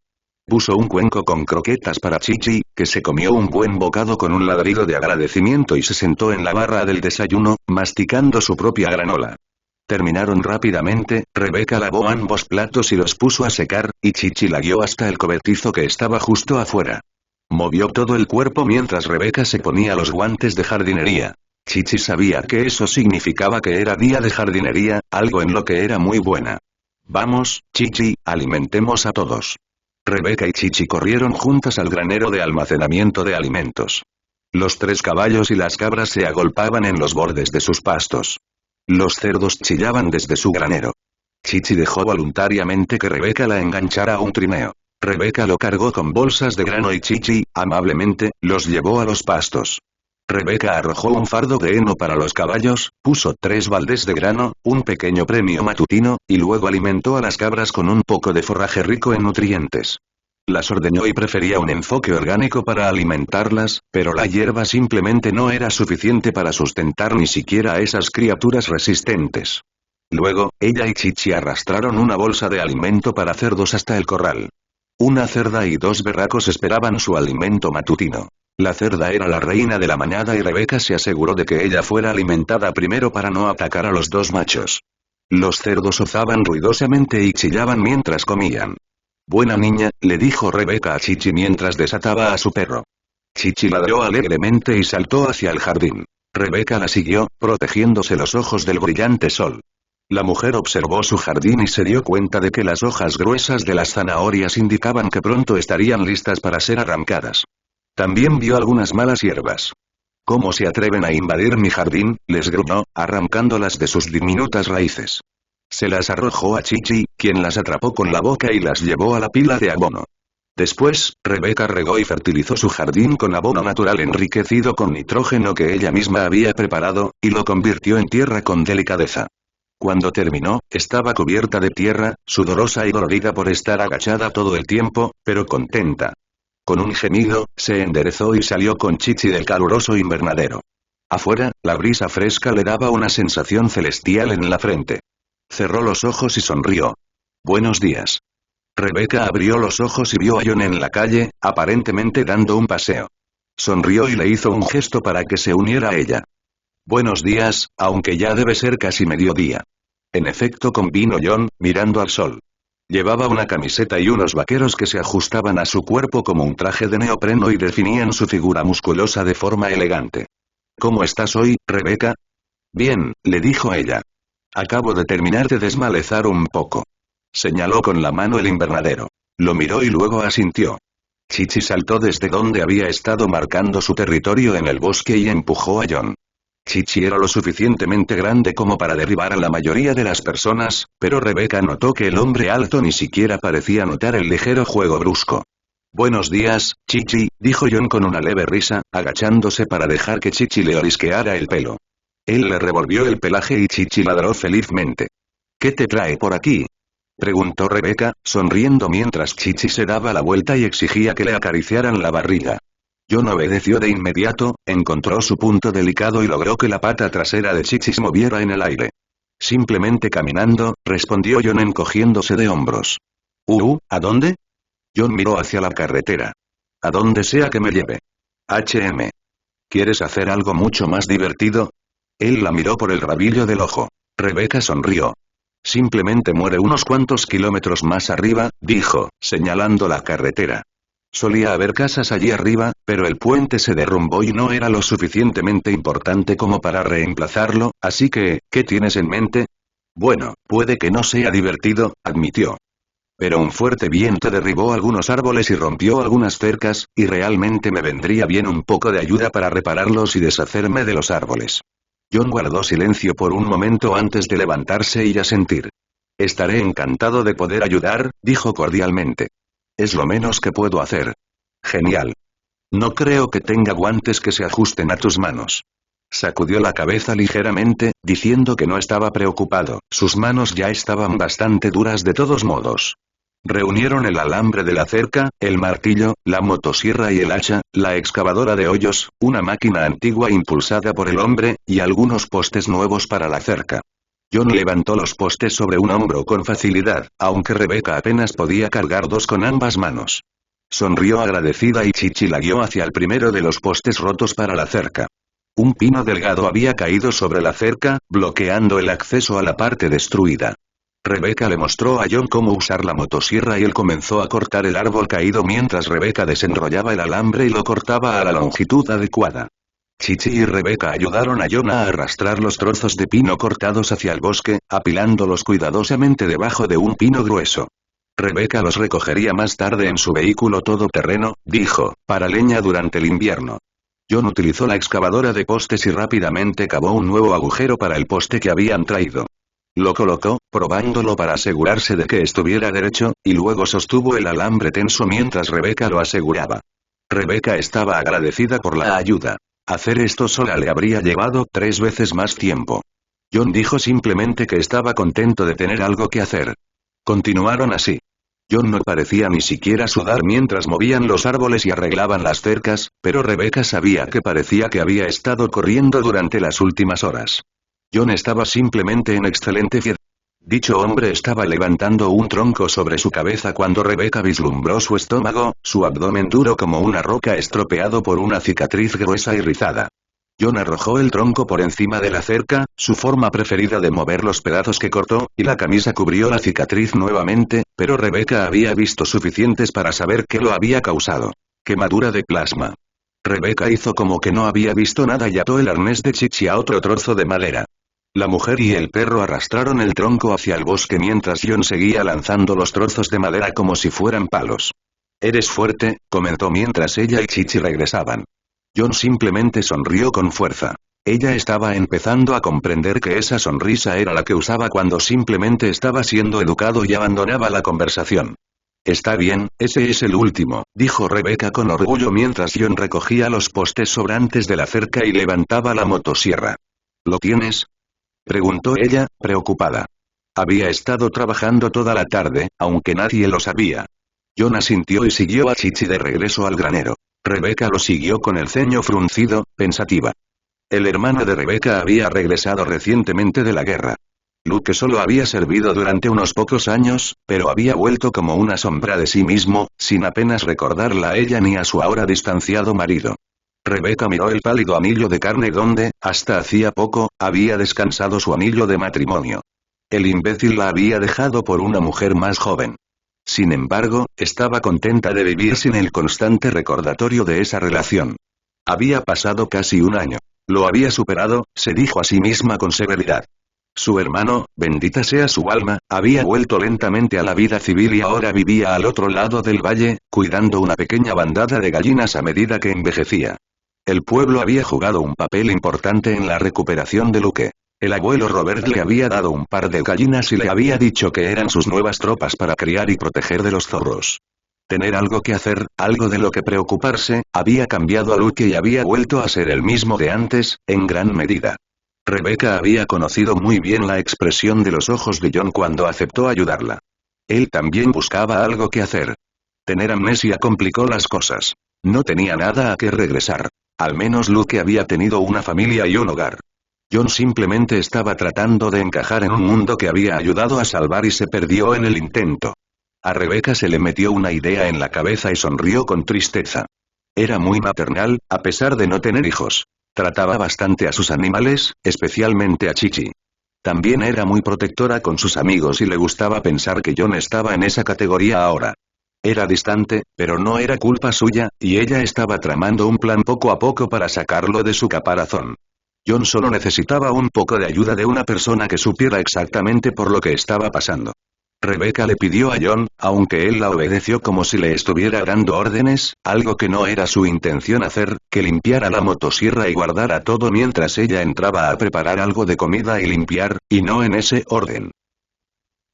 S1: Puso un cuenco con croquetas para Chichi, que se comió un buen bocado con un ladrido de agradecimiento y se sentó en la barra del desayuno, masticando su propia granola. Terminaron rápidamente, Rebeca lavó ambos platos y los puso a secar, y Chichi la guió hasta el cobertizo que estaba justo afuera. Movió todo el cuerpo mientras Rebeca se ponía los guantes de jardinería. Chichi sabía que eso significaba que era día de jardinería, algo en lo que era muy buena. Vamos, Chichi, alimentemos a todos. Rebeca y Chichi corrieron juntas al granero de almacenamiento de alimentos. Los 3 caballos y las cabras se agolpaban en los bordes de sus pastos. Los cerdos chillaban desde su granero. Chichi dejó voluntariamente que Rebeca la enganchara a un trineo. Rebeca lo cargó con bolsas de grano y Chichi, amablemente, los llevó a los pastos. Rebeca arrojó un fardo de heno para los caballos, puso 3 baldes de grano, un pequeño premio matutino, y luego alimentó a las cabras con un poco de forraje rico en nutrientes. Las ordeñó y prefería un enfoque orgánico para alimentarlas, pero la hierba simplemente no era suficiente para sustentar ni siquiera a esas criaturas resistentes. Luego, ella y Chichi arrastraron una bolsa de alimento para cerdos hasta el corral. Una cerda y 2 berracos esperaban su alimento matutino. La cerda era la reina de la manada y Rebeca se aseguró de que ella fuera alimentada primero para no atacar a los 2 machos. Los cerdos ozaban ruidosamente y chillaban mientras comían. Buena niña, le dijo Rebeca a Chichi mientras desataba a su perro. Chichi ladró alegremente y saltó hacia el jardín. Rebeca la siguió, protegiéndose los ojos del brillante sol. La mujer observó su jardín y se dio cuenta de que las hojas gruesas de las zanahorias indicaban que pronto estarían listas para ser arrancadas. También vio algunas malas hierbas. ¿Cómo se atreven a invadir mi jardín?, les gruñó, arrancándolas de sus diminutas raíces. Se las arrojó a Chichi, quien las atrapó con la boca y las llevó a la pila de abono. Después, Rebeca regó y fertilizó su jardín con abono natural enriquecido con nitrógeno que ella misma había preparado, y lo convirtió en tierra con delicadeza. Cuando terminó, estaba cubierta de tierra, sudorosa y dolorida por estar agachada todo el tiempo, pero contenta. Con un gemido, se enderezó y salió con Chichi del caluroso invernadero. Afuera, la brisa fresca le daba una sensación celestial en la frente. Cerró los ojos y sonrió. Buenos días. Rebeca abrió los ojos y vio a John en la calle, aparentemente dando un paseo. Sonrió y le hizo un gesto para que se uniera a ella. Buenos días, aunque ya debe ser casi mediodía. En efecto, convino John, mirando al sol. Llevaba una camiseta y unos vaqueros que se ajustaban a su cuerpo como un traje de neopreno y definían su figura musculosa de forma elegante. ¿Cómo estás hoy, Rebeca? Bien, le dijo ella. Acabo de terminar de desmalezar un poco. Señaló con la mano el invernadero. Lo miró y luego asintió. Chichi saltó desde donde había estado marcando su territorio en el bosque y empujó a John. Chichi era lo suficientemente grande como para derribar a la mayoría de las personas, pero Rebeca notó que el hombre alto ni siquiera parecía notar el ligero juego brusco. Buenos días, Chichi, dijo John con una leve risa, agachándose para dejar que Chichi le olisqueara el pelo. Él le revolvió el pelaje y Chichi ladró felizmente. ¿Qué te trae por aquí?, preguntó Rebeca, sonriendo mientras Chichi se daba la vuelta y exigía que le acariciaran la barriga. John obedeció de inmediato, encontró su punto delicado y logró que la pata trasera de Chichi se moviera en el aire. Simplemente caminando, respondió John encogiéndose de hombros. ¿A dónde? John miró hacia la carretera. A donde sea que me lleve. ¿Quieres hacer algo mucho más divertido? Él la miró por el rabillo del ojo. Rebeca sonrió. Simplemente muere unos cuantos kilómetros más arriba, dijo, señalando la carretera. Solía haber casas allí arriba, pero el puente se derrumbó y no era lo suficientemente importante como para reemplazarlo, así que, ¿qué tienes en mente? Bueno, puede que no sea divertido, admitió. Pero un fuerte viento derribó algunos árboles y rompió algunas cercas, y realmente me vendría bien un poco de ayuda para repararlos y deshacerme de los árboles. John guardó silencio por un momento antes de levantarse y asentir. Estaré encantado de poder ayudar, dijo cordialmente. Es lo menos que puedo hacer. Genial. No creo que tenga guantes que se ajusten a tus manos. Sacudió la cabeza ligeramente, diciendo que no estaba preocupado, sus manos ya estaban bastante duras de todos modos. Reunieron el alambre de la cerca, el martillo, la motosierra y el hacha, la excavadora de hoyos, una máquina antigua impulsada por el hombre, y algunos postes nuevos para la cerca. John levantó los postes sobre un hombro con facilidad, aunque Rebecca apenas podía cargar dos con ambas manos. Sonrió agradecida y Chichi la guió hacia el primero de los postes rotos para la cerca. Un pino delgado había caído sobre la cerca, bloqueando el acceso a la parte destruida. Rebecca le mostró a John cómo usar la motosierra y él comenzó a cortar el árbol caído mientras Rebecca desenrollaba el alambre y lo cortaba a la longitud adecuada. Chichi y Rebecca ayudaron a John a arrastrar los trozos de pino cortados hacia el bosque, apilándolos cuidadosamente debajo de un pino grueso. Rebecca los recogería más tarde en su vehículo todoterreno, dijo, para leña durante el invierno. John utilizó la excavadora de postes y rápidamente cavó un nuevo agujero para el poste que habían traído. Lo colocó, probándolo para asegurarse de que estuviera derecho, y luego sostuvo el alambre tenso mientras Rebecca lo aseguraba. Rebecca estaba agradecida por la ayuda. Hacer esto sola le habría llevado 3 veces más tiempo. John dijo simplemente que estaba contento de tener algo que hacer. Continuaron así. John no parecía ni siquiera sudar mientras movían los árboles y arreglaban las cercas, pero Rebecca sabía que parecía que había estado corriendo durante las últimas horas. John estaba simplemente en excelente fiesta. Dicho hombre estaba levantando un tronco sobre su cabeza cuando Rebecca vislumbró su estómago, su abdomen duro como una roca estropeado por una cicatriz gruesa y rizada. John arrojó el tronco por encima de la cerca, su forma preferida de mover los pedazos que cortó, y la camisa cubrió la cicatriz nuevamente, pero Rebecca había visto suficientes para saber qué lo había causado. Quemadura de plasma. Rebecca hizo como que no había visto nada y ató el arnés de Chichi a otro trozo de madera. La mujer y el perro arrastraron el tronco hacia el bosque mientras John seguía lanzando los trozos de madera como si fueran palos. «Eres fuerte», comentó mientras ella y Chichi regresaban. John simplemente sonrió con fuerza. Ella estaba empezando a comprender que esa sonrisa era la que usaba cuando simplemente estaba siendo educado y abandonaba la conversación. «Está bien, ese es el último», dijo Rebecca con orgullo mientras John recogía los postes sobrantes de la cerca y levantaba la motosierra. «¿Lo tienes?», preguntó ella, preocupada. Había estado trabajando toda la tarde, aunque nadie lo sabía. John asintió y siguió a Chichi de regreso al granero. Rebecca lo siguió con el ceño fruncido, pensativa. El hermano de Rebecca había regresado recientemente de la guerra. Luke solo había servido durante unos pocos años, pero había vuelto como una sombra de sí mismo, sin apenas recordarla a ella ni a su ahora distanciado marido. Rebecca miró el pálido anillo de carne donde, hasta hacía poco, había descansado su anillo de matrimonio. El imbécil la había dejado por una mujer más joven. Sin embargo, estaba contenta de vivir sin el constante recordatorio de esa relación. Había pasado casi un año. Lo había superado, se dijo a sí misma con severidad. Su hermano, bendita sea su alma, había vuelto lentamente a la vida civil y ahora vivía al otro lado del valle, cuidando una pequeña bandada de gallinas a medida que envejecía. El pueblo había jugado un papel importante en la recuperación de Luke. El abuelo Robert le había dado un par de gallinas y le había dicho que eran sus nuevas tropas para criar y proteger de los zorros. Tener algo que hacer, algo de lo que preocuparse, había cambiado a Luke y había vuelto a ser el mismo de antes, en gran medida. Rebecca había conocido muy bien la expresión de los ojos de John cuando aceptó ayudarla. Él también buscaba algo que hacer. Tener amnesia complicó las cosas. No tenía nada a que regresar. Al menos Luke había tenido una familia y un hogar. John simplemente estaba tratando de encajar en un mundo que había ayudado a salvar y se perdió en el intento. A Rebecca se le metió una idea en la cabeza y sonrió con tristeza. Era muy maternal, a pesar de no tener hijos. Trataba bastante a sus animales, especialmente a Chichi. También era muy protectora con sus amigos y le gustaba pensar que John estaba en esa categoría ahora. Era distante, pero no era culpa suya, y ella estaba tramando un plan poco a poco para sacarlo de su caparazón. John solo necesitaba un poco de ayuda de una persona que supiera exactamente por lo que estaba pasando. Rebecca le pidió a John, aunque él la obedeció como si le estuviera dando órdenes, algo que no era su intención hacer, que limpiara la motosierra y guardara todo mientras ella entraba a preparar algo de comida y limpiar, y no en ese orden.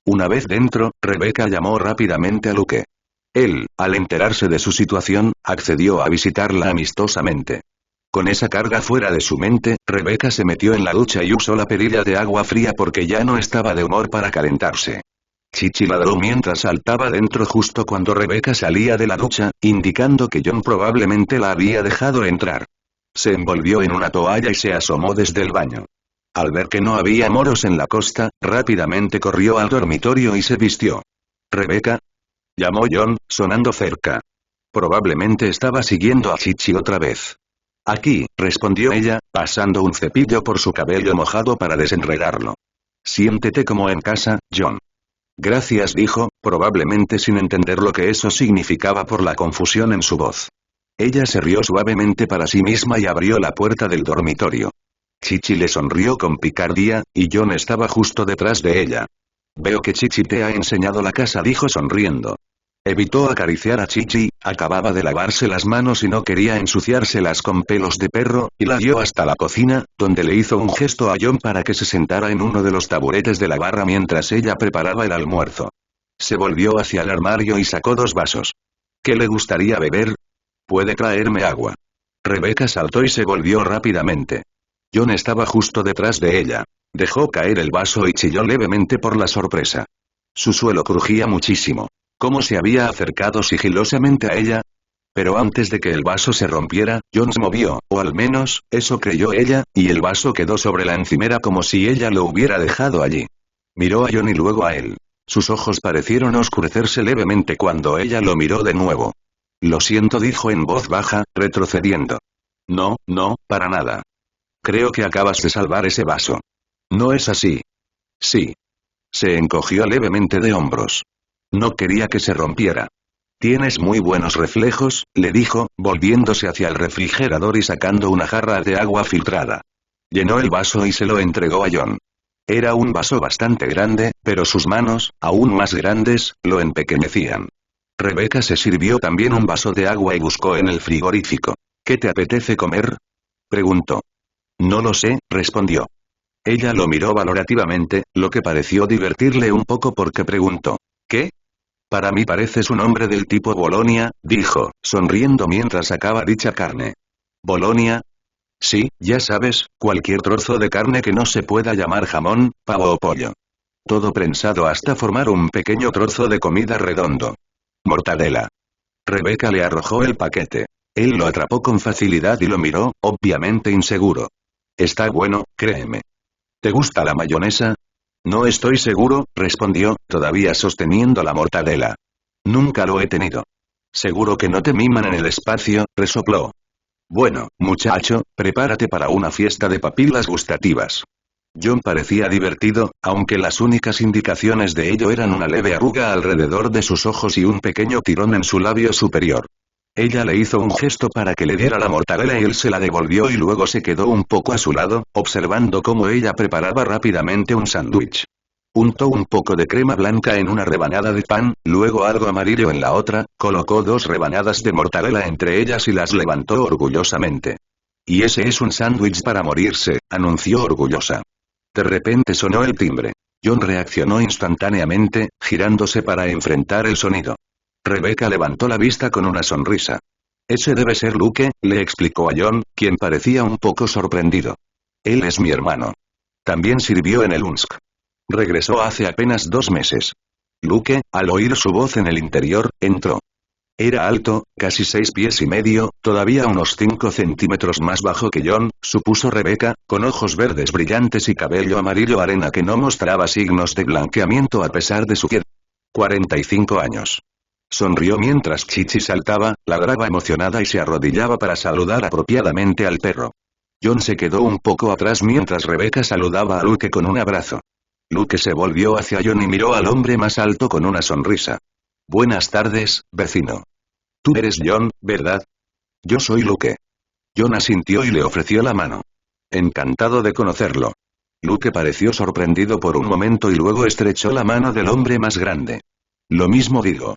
S1: Una vez dentro, Rebecca llamó rápidamente a Luke. Él, al enterarse de su situación, accedió a visitarla amistosamente. Con esa carga fuera de su mente, Rebecca se metió en la ducha y usó la perilla de agua fría porque ya no estaba de humor para calentarse. Chichi ladró mientras saltaba dentro justo cuando Rebecca salía de la ducha, indicando que John probablemente la había dejado entrar. Se envolvió en una toalla y se asomó desde el baño. Al ver que no había moros en la costa, rápidamente corrió al dormitorio y se vistió. «¿Rebecca?», llamó John, sonando cerca. Probablemente estaba siguiendo a Chichi otra vez. «Aquí», respondió ella, pasando un cepillo por su cabello mojado para desenredarlo. «Siéntete como en casa, John». «Gracias», dijo, probablemente sin entender lo que eso significaba por la confusión en su voz. Ella se rió suavemente para sí misma y abrió la puerta del dormitorio. Chichi le sonrió con picardía, y John estaba justo detrás de ella. «Veo que Chichi te ha enseñado la casa», dijo sonriendo. Evitó acariciar a Chichi, acababa de lavarse las manos y no quería ensuciárselas con pelos de perro, y la guió hasta la cocina, donde le hizo un gesto a John para que se sentara en uno de los taburetes de la barra mientras ella preparaba el almuerzo. Se volvió hacia el armario y sacó 2 vasos. «¿Qué le gustaría beber? Puede traerme agua». Rebecca saltó y se volvió rápidamente. John estaba justo detrás de ella. Dejó caer el vaso y chilló levemente por la sorpresa. Su suelo crujía muchísimo. ¿Cómo se había acercado sigilosamente a ella? Pero antes de que el vaso se rompiera, John se movió, o al menos, eso creyó ella, y el vaso quedó sobre la encimera como si ella lo hubiera dejado allí. Miró a John y luego a él. Sus ojos parecieron oscurecerse levemente cuando ella lo miró de nuevo. «Lo siento», dijo en voz baja, retrocediendo. «No, no, para nada. Creo que acabas de salvar ese vaso». «¿No es así?» «Sí». Se encogió levemente de hombros. «No quería que se rompiera». «Tienes muy buenos reflejos», le dijo, volviéndose hacia el refrigerador y sacando una jarra de agua filtrada. Llenó el vaso y se lo entregó a John. Era un vaso bastante grande, pero sus manos, aún más grandes, lo empequeñecían. Rebecca se sirvió también un vaso de agua y buscó en el frigorífico. «¿Qué te apetece comer?», preguntó. «No lo sé», respondió. Ella lo miró valorativamente, lo que pareció divertirle un poco porque preguntó. «¿Qué?». «Para mí pareces un hombre del tipo Bolonia», dijo, sonriendo mientras sacaba dicha carne. «¿Bolonia?». «Sí, ya sabes, cualquier trozo de carne que no se pueda llamar jamón, pavo o pollo. Todo prensado hasta formar un pequeño trozo de comida redondo». «Mortadela». Rebecca le arrojó el paquete. Él lo atrapó con facilidad y lo miró, obviamente inseguro. «Está bueno, créeme». «¿Te gusta la mayonesa?». «No estoy seguro», respondió, todavía sosteniendo la mortadela. «Nunca lo he tenido». «Seguro que no te miman en el espacio», resopló. «Bueno, muchacho, prepárate para una fiesta de papilas gustativas». John parecía divertido, aunque las únicas indicaciones de ello eran una leve arruga alrededor de sus ojos y un pequeño tirón en su labio superior. Ella le hizo un gesto para que le diera la mortadela y él se la devolvió y luego se quedó un poco a su lado, observando cómo ella preparaba rápidamente un sándwich. Untó un poco de crema blanca en una rebanada de pan, luego algo amarillo en la otra, colocó 2 rebanadas de mortadela entre ellas y las levantó orgullosamente. «Y ese es un sándwich para morirse», anunció orgullosa. De repente sonó el timbre. John reaccionó instantáneamente, girándose para enfrentar el sonido. Rebecca levantó la vista con una sonrisa. «Ese debe ser Luke», le explicó a John, quien parecía un poco sorprendido. «Él es mi hermano. También sirvió en el UNSC. Regresó hace apenas 2 meses». Luke, al oír su voz en el interior, entró. Era alto, casi 6 pies y medio, todavía unos 5 centímetros más bajo que John, supuso Rebecca, con ojos verdes brillantes y cabello amarillo arena que no mostraba signos de blanqueamiento a pesar de su edad. 45 años. Sonrió mientras Chichi saltaba, ladraba emocionada y se arrodillaba para saludar apropiadamente al perro. John se quedó un poco atrás mientras Rebecca saludaba a Luke con un abrazo. Luke se volvió hacia John y miró al hombre más alto con una sonrisa. «Buenas tardes, vecino». «Tú eres John, ¿verdad?». «Yo soy Luke». John asintió y le ofreció la mano. «Encantado de conocerlo». Luke pareció sorprendido por un momento y luego estrechó la mano del hombre más grande. Lo mismo digo.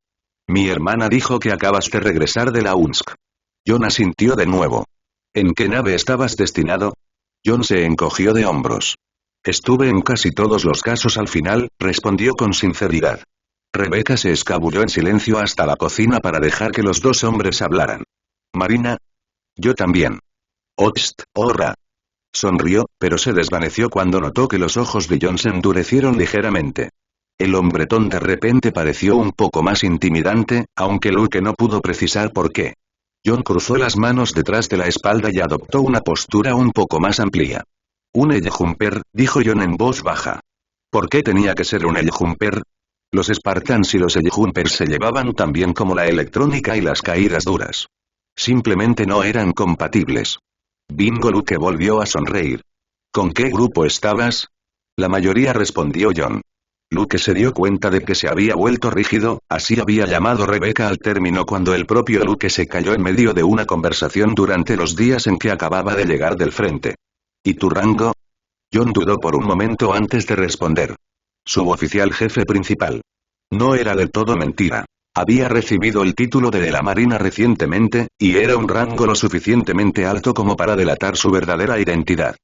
S1: Mi hermana dijo que acabas de regresar de la UNSC. Jon asintió de nuevo. ¿En qué nave estabas destinado? Jon se encogió de hombros. Estuve en casi todos los casos al final, respondió con sinceridad. Rebecca se escabulló en silencio hasta la cocina para dejar que los dos hombres hablaran. Marina. Yo también. Ost, horra. Sonrió, pero se desvaneció cuando notó que los ojos de Jon se endurecieron ligeramente. El hombretón de repente pareció un poco más intimidante, aunque Luke no pudo precisar por qué. Jon cruzó las manos detrás de la espalda y adoptó una postura un poco más amplia. Un Edgejumper, dijo Jon en voz baja. ¿Por qué tenía que ser un Edgejumper? Los Spartans y los Edgejumpers se llevaban tan bien como la electrónica y las caídas duras. Simplemente no eran compatibles. Bingo. Luke volvió a sonreír. ¿Con qué grupo estabas? La mayoría, respondió Jon. Luke se dio cuenta de que se había vuelto rígido, así había llamado Rebecca al término cuando el propio Luke se cayó en medio de una conversación durante los días en que acababa de llegar del frente. ¿Y tu rango? Jon dudó por un momento antes de responder. Suboficial jefe principal. No era del todo mentira. Había recibido el título de la Marina recientemente, y era un rango lo suficientemente alto como para delatar su verdadera identidad.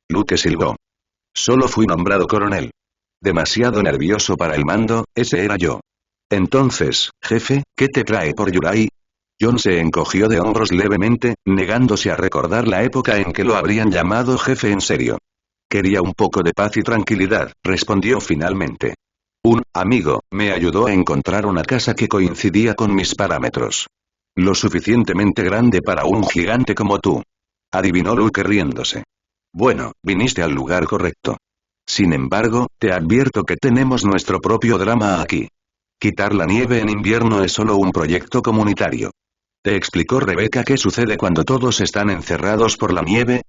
S1: Luke silbó. Solo fui nombrado coronel. Demasiado nervioso para el mando, ese era yo. Entonces, jefe, ¿qué te trae por Yurai? Jon se encogió de hombros levemente, negándose a recordar la época en que lo habrían llamado jefe en serio. Quería un poco de paz y tranquilidad, respondió finalmente. Un amigo me ayudó a encontrar una casa que coincidía con mis parámetros. Lo suficientemente grande para un gigante como tú. Adivinó Luke riéndose. Bueno, viniste al lugar correcto. Sin embargo, te advierto que tenemos nuestro propio drama aquí. Quitar la nieve en invierno es solo un proyecto comunitario. ¿Te explicó Rebecca qué sucede cuando todos están encerrados por la nieve?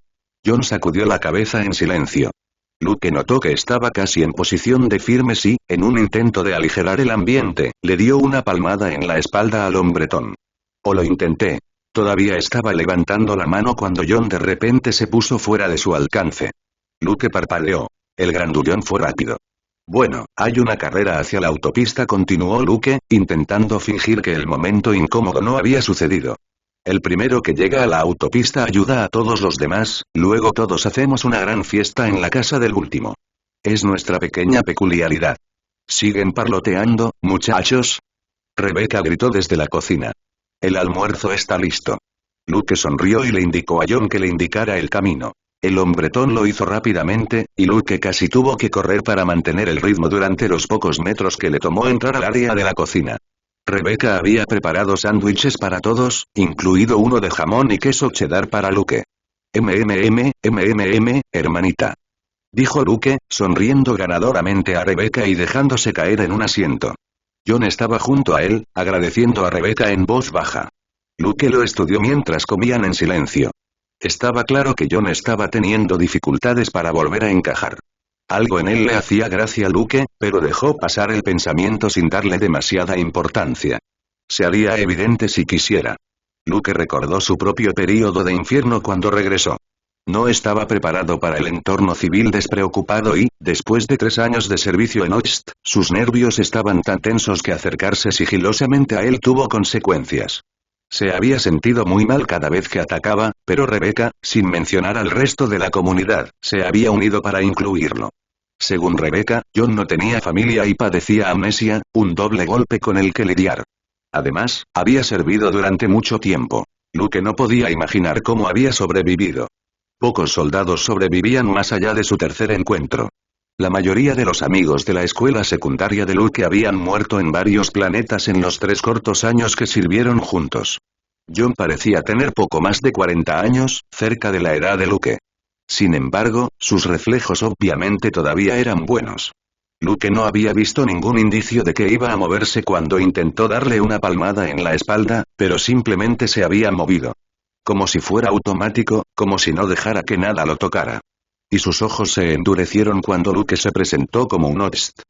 S1: Jon sacudió la cabeza en silencio. Luke notó que estaba casi en posición de firmes y, en un intento de aligerar el ambiente, le dio una palmada en la espalda al hombretón. O lo intenté. Todavía estaba levantando la mano cuando Jon de repente se puso fuera de su alcance. Luke parpadeó. El grandullón fue rápido. Bueno, hay una carrera hacia la autopista, continuó Luke, intentando fingir que el momento incómodo no había sucedido. El primero que llega a la autopista ayuda a todos los demás, luego todos hacemos una gran fiesta en la casa del último. Es nuestra pequeña peculiaridad. ¿Siguen parloteando, muchachos? Rebecca gritó desde la cocina. El almuerzo está listo. Luke sonrió y le indicó a Jon que le indicara el camino. El hombretón lo hizo rápidamente, y Luke casi tuvo que correr para mantener el ritmo durante los pocos metros que le tomó entrar al área de la cocina. Rebecca había preparado sándwiches para todos, incluido uno de jamón y queso cheddar para Luke. Hermanita. Dijo Luke, sonriendo ganadoramente a Rebecca y dejándose caer en un asiento. Jon estaba junto a él, agradeciendo a Rebecca en voz baja. Luke lo estudió mientras comían en silencio. Estaba claro que Jon estaba teniendo dificultades para volver a encajar. Algo en él le hacía gracia a Luke, pero dejó pasar el pensamiento sin darle demasiada importancia. Se haría evidente si quisiera. Luke recordó su propio período de infierno cuando regresó. No estaba preparado para el entorno civil despreocupado y, después de 3 años de servicio en Ost, sus nervios estaban tan tensos que acercarse sigilosamente a él tuvo consecuencias. Se había sentido muy mal cada vez que atacaba, pero Rebecca, sin mencionar al resto de la comunidad, se había unido para incluirlo. Según Rebecca, Jon no tenía familia y padecía amnesia, un doble golpe con el que lidiar. Además, había servido durante mucho tiempo. Luke no podía imaginar cómo había sobrevivido. Pocos soldados sobrevivían más allá de su tercer encuentro. La mayoría de los amigos de la escuela secundaria de Luke habían muerto en varios planetas en los 3 cortos años que sirvieron juntos. Jon parecía tener poco más de 40 años, cerca de la edad de Luke. Sin embargo, sus reflejos obviamente todavía eran buenos. Luke no había visto ningún indicio de que iba a moverse cuando intentó darle una palmada en la espalda, pero simplemente se había movido. Como si fuera automático, como si no dejara que nada lo tocara. Y sus ojos se endurecieron cuando Luke se presentó como un Ost.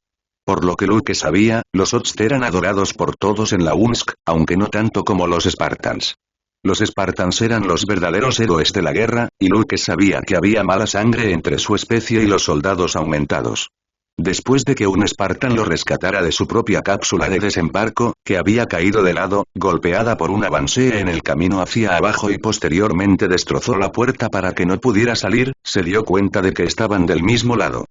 S1: Por lo que Luke sabía, los Ost eran adorados por todos en la UNSC, aunque no tanto como los Spartans. Los Spartans eran los verdaderos héroes de la guerra, y Luke sabía que había mala sangre entre su especie y los soldados aumentados. Después de que un Spartan lo rescatara de su propia cápsula de desembarco, que había caído de lado, golpeada por un avancée en el camino hacia abajo y posteriormente destrozó la puerta para que no pudiera salir, se dio cuenta de que estaban del mismo lado.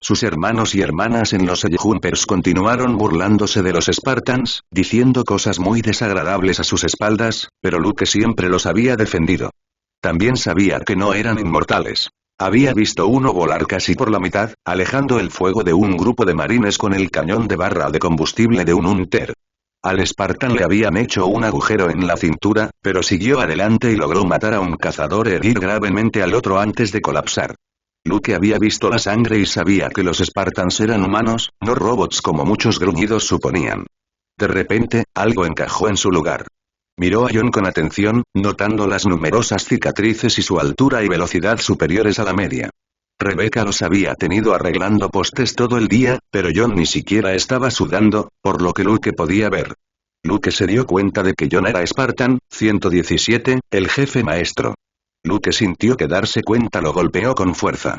S1: Sus hermanos y hermanas en los Edgehumpers continuaron burlándose de los Spartans, diciendo cosas muy desagradables a sus espaldas, pero Luke siempre los había defendido. También sabía que no eran inmortales. Había visto uno volar casi por la mitad, alejando el fuego de un grupo de marines con el cañón de barra de combustible de un Hunter. Al Spartan le habían hecho un agujero en la cintura, pero siguió adelante y logró matar a un cazador e herir gravemente al otro antes de colapsar. Luke había visto la sangre y sabía que los Spartans eran humanos, no robots como muchos gruñidos suponían. De repente, algo encajó en su lugar. Miró a John con atención, notando las numerosas cicatrices y su altura y velocidad superiores a la media. Rebecca los había tenido arreglando postes todo el día, pero John ni siquiera estaba sudando, por lo que Luke podía ver. Luke se dio cuenta de que John era Spartan 117, el jefe maestro. Luke sintió que darse cuenta lo golpeó con fuerza.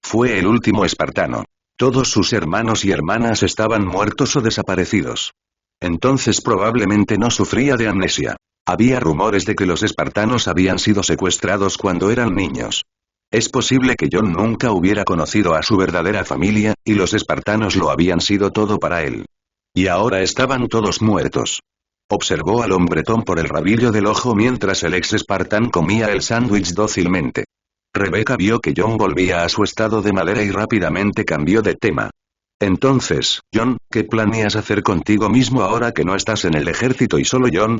S1: Fue el último espartano. Todos sus hermanos y hermanas estaban muertos o desaparecidos. Entonces probablemente no sufría de amnesia. Había rumores de que los espartanos habían sido secuestrados cuando eran niños. Es posible que John nunca hubiera conocido a su verdadera familia, y los espartanos lo habían sido todo para él. Y ahora estaban todos muertos. Observó al hombretón por el rabillo del ojo mientras el ex espartán comía el sándwich dócilmente. Rebecca vio que John volvía a su estado de madera y rápidamente cambió de tema. Entonces, John, ¿qué planeas hacer contigo mismo ahora que no estás en el ejército y solo John?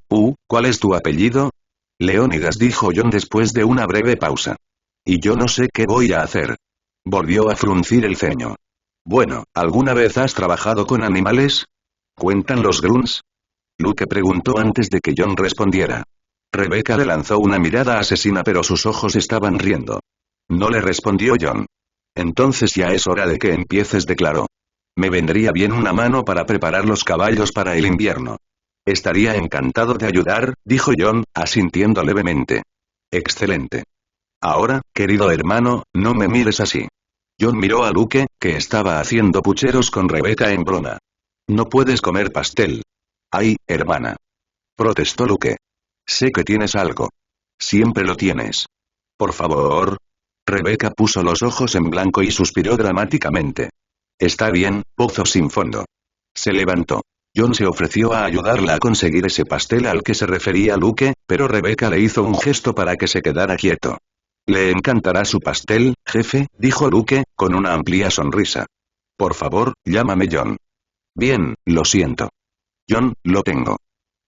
S1: ¿Cuál es tu apellido? Leónidas, dijo John después de una breve pausa. Y yo no sé qué voy a hacer. Volvió a fruncir el ceño. Bueno, ¿alguna vez has trabajado con animales? ¿Cuentan los grunts? Luke preguntó antes de que John respondiera. Rebecca le lanzó una mirada asesina pero sus ojos estaban riendo. No le respondió John. Entonces ya es hora de que empieces, declaró. Me vendría bien una mano para preparar los caballos para el invierno. Estaría encantado de ayudar, dijo John, asintiendo levemente. Excelente. Ahora, querido hermano, no me mires así. John miró a Luke, que estaba haciendo pucheros con Rebecca en broma. No puedes comer pastel. Ay, hermana. Protestó Luke. Sé que tienes algo. Siempre lo tienes. Por favor. Rebecca puso los ojos en blanco y suspiró dramáticamente. Está bien, pozo sin fondo. Se levantó. John se ofreció a ayudarla a conseguir ese pastel al que se refería Luke, pero Rebecca le hizo un gesto para que se quedara quieto. Le encantará su pastel, jefe, dijo Luke, con una amplia sonrisa. Por favor, llámame John. Bien, lo siento. John, lo tengo.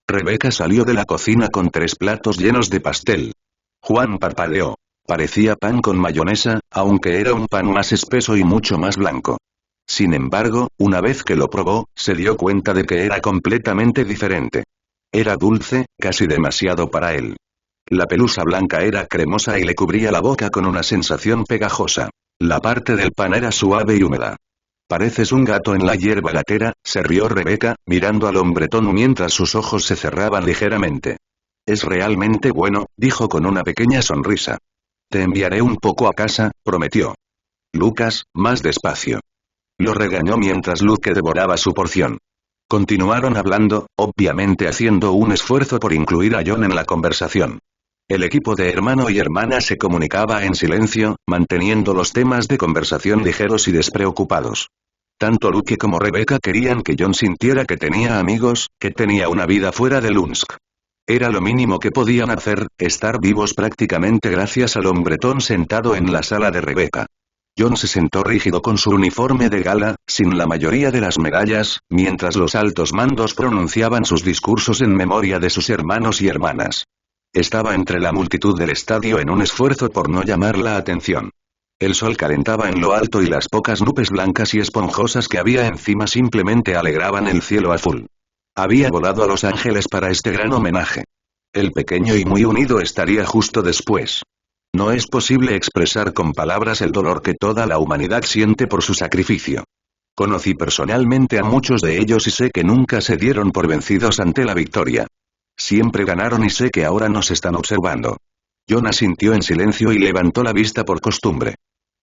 S1: Rebecca salió de la cocina con 3 platos llenos de pastel. Juan parpadeó. Parecía pan con mayonesa, aunque era un pan más espeso y mucho más blanco. Sin embargo, una vez que lo probó, se dio cuenta de que era completamente diferente. Era dulce, casi demasiado para él. La pelusa blanca era cremosa y le cubría la boca con una sensación pegajosa. La parte del pan era suave y húmeda. Pareces un gato en la hierba latera, se rió Rebecca, mirando al hombretón mientras sus ojos se cerraban ligeramente. Es realmente bueno, dijo con una pequeña sonrisa. Te enviaré un poco a casa, prometió. Lucas, más despacio. Lo regañó mientras Luke devoraba su porción. Continuaron hablando, obviamente haciendo un esfuerzo por incluir a John en la conversación. El equipo de hermano y hermana se comunicaba en silencio, manteniendo los temas de conversación ligeros y despreocupados. Tanto Luke como Rebecca querían que John sintiera que tenía amigos, que tenía una vida fuera de Lunsk. Era lo mínimo que podían hacer, estar vivos prácticamente gracias al hombretón sentado en la sala de Rebecca. John se sentó rígido con su uniforme de gala, sin la mayoría de las medallas, mientras los altos mandos pronunciaban sus discursos en memoria de sus hermanos y hermanas. Estaba entre la multitud del estadio en un esfuerzo por no llamar la atención. El sol calentaba en lo alto y las pocas nubes blancas y esponjosas que había encima simplemente alegraban el cielo azul. Había volado a Los Ángeles para este gran homenaje. El pequeño y muy unido estaría justo después. No es posible expresar con palabras el dolor que toda la humanidad siente por su sacrificio. Conocí personalmente a muchos de ellos y sé que nunca se dieron por vencidos ante la victoria. Siempre ganaron y sé que ahora nos están observando. Jon asintió en silencio y levantó la vista por costumbre.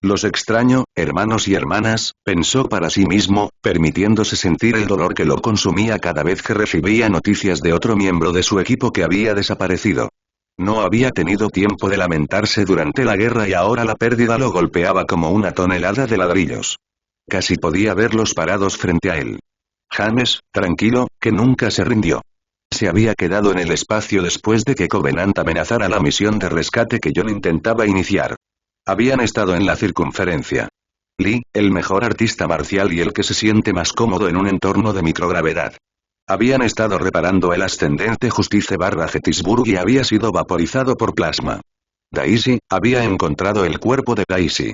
S1: Los extraño, hermanos y hermanas, pensó para sí mismo, permitiéndose sentir el dolor que lo consumía cada vez que recibía noticias de otro miembro de su equipo que había desaparecido. No había tenido tiempo de lamentarse durante la guerra y ahora la pérdida lo golpeaba como una tonelada de ladrillos. Casi podía verlos parados frente a él. James, tranquilo, que nunca se rindió. Se había quedado en el espacio después de que Covenant amenazara la misión de rescate que Jon intentaba iniciar. Habían estado en la circunferencia. Lee, el mejor artista marcial y el que se siente más cómodo en un entorno de microgravedad. Habían estado reparando el ascendente Justice/Gettysburg y había sido vaporizado por plasma. Daisy, había encontrado el cuerpo de Daisy.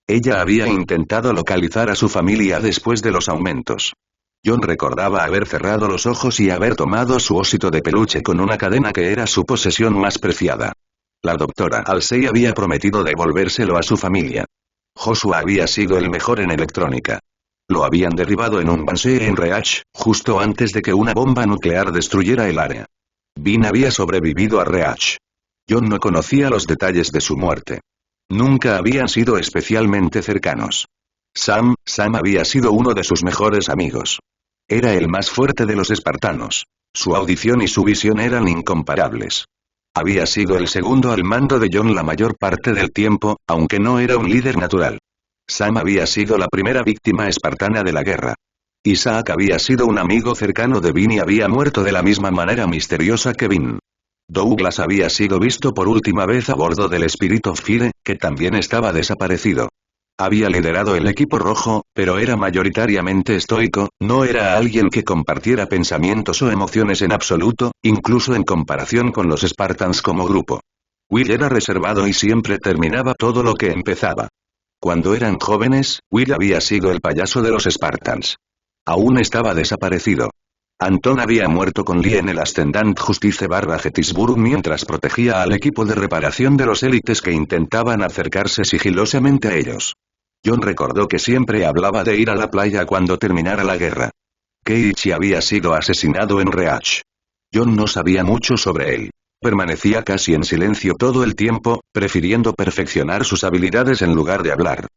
S1: Ella había intentado localizar a su familia después de los aumentos. Jon recordaba haber cerrado los ojos y haber tomado su osito de peluche con una cadena que era su posesión más preciada. La doctora Halsey había prometido devolvérselo a su familia. Joshua había sido el mejor en electrónica. Lo habían derribado en un Banshee en Reach, justo antes de que una bomba nuclear destruyera el área. Vin había sobrevivido a Reach. Jon no conocía los detalles de su muerte. Nunca habían sido especialmente cercanos. Sam había sido uno de sus mejores amigos. Era el más fuerte de los espartanos. Su audición y su visión eran incomparables. Había sido el segundo al mando de Jon la mayor parte del tiempo, aunque no era un líder natural. Sam había sido la primera víctima espartana de la guerra. Isaac había sido un amigo cercano de Vin y había muerto de la misma manera misteriosa que Vin. Douglas había sido visto por última vez a bordo del Spirit of Fire, que también estaba desaparecido. Había liderado el equipo rojo, pero era mayoritariamente estoico, no era alguien que compartiera pensamientos o emociones en absoluto, incluso en comparación con los Spartans como grupo. Will era reservado y siempre terminaba todo lo que empezaba. Cuando eran jóvenes, Will había sido el payaso de los Spartans. Aún estaba desaparecido. Anton había muerto con Lee en el Ascendant Justice/Gettysburg mientras protegía al equipo de reparación de los élites que intentaban acercarse sigilosamente a ellos. Jon recordó que siempre hablaba de ir a la playa cuando terminara la guerra. Keiichi había sido asesinado en Reach. Jon no sabía mucho sobre él. Permanecía casi en silencio todo el tiempo, prefiriendo perfeccionar sus habilidades en lugar de hablar.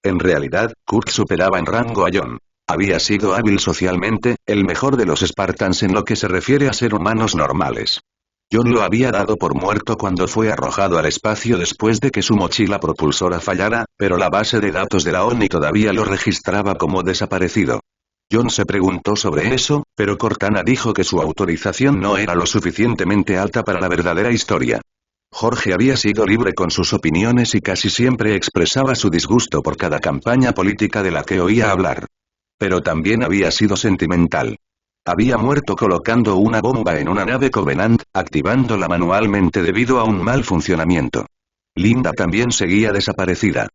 S1: En realidad, Kurt superaba en rango a Jon. Había sido hábil socialmente, el mejor de los Spartans en lo que se refiere a ser humanos normales. Jon lo había dado por muerto cuando fue arrojado al espacio después de que su mochila propulsora fallara, pero la base de datos de la ONI todavía lo registraba como desaparecido. Jon se preguntó sobre eso, pero Cortana dijo que su autorización no era lo suficientemente alta para la verdadera historia. Jorge había sido libre con sus opiniones y casi siempre expresaba su disgusto por cada campaña política de la que oía hablar. Pero también había sido sentimental. Había muerto colocando una bomba en una nave Covenant, activándola manualmente debido a un mal funcionamiento. Linda también seguía desaparecida.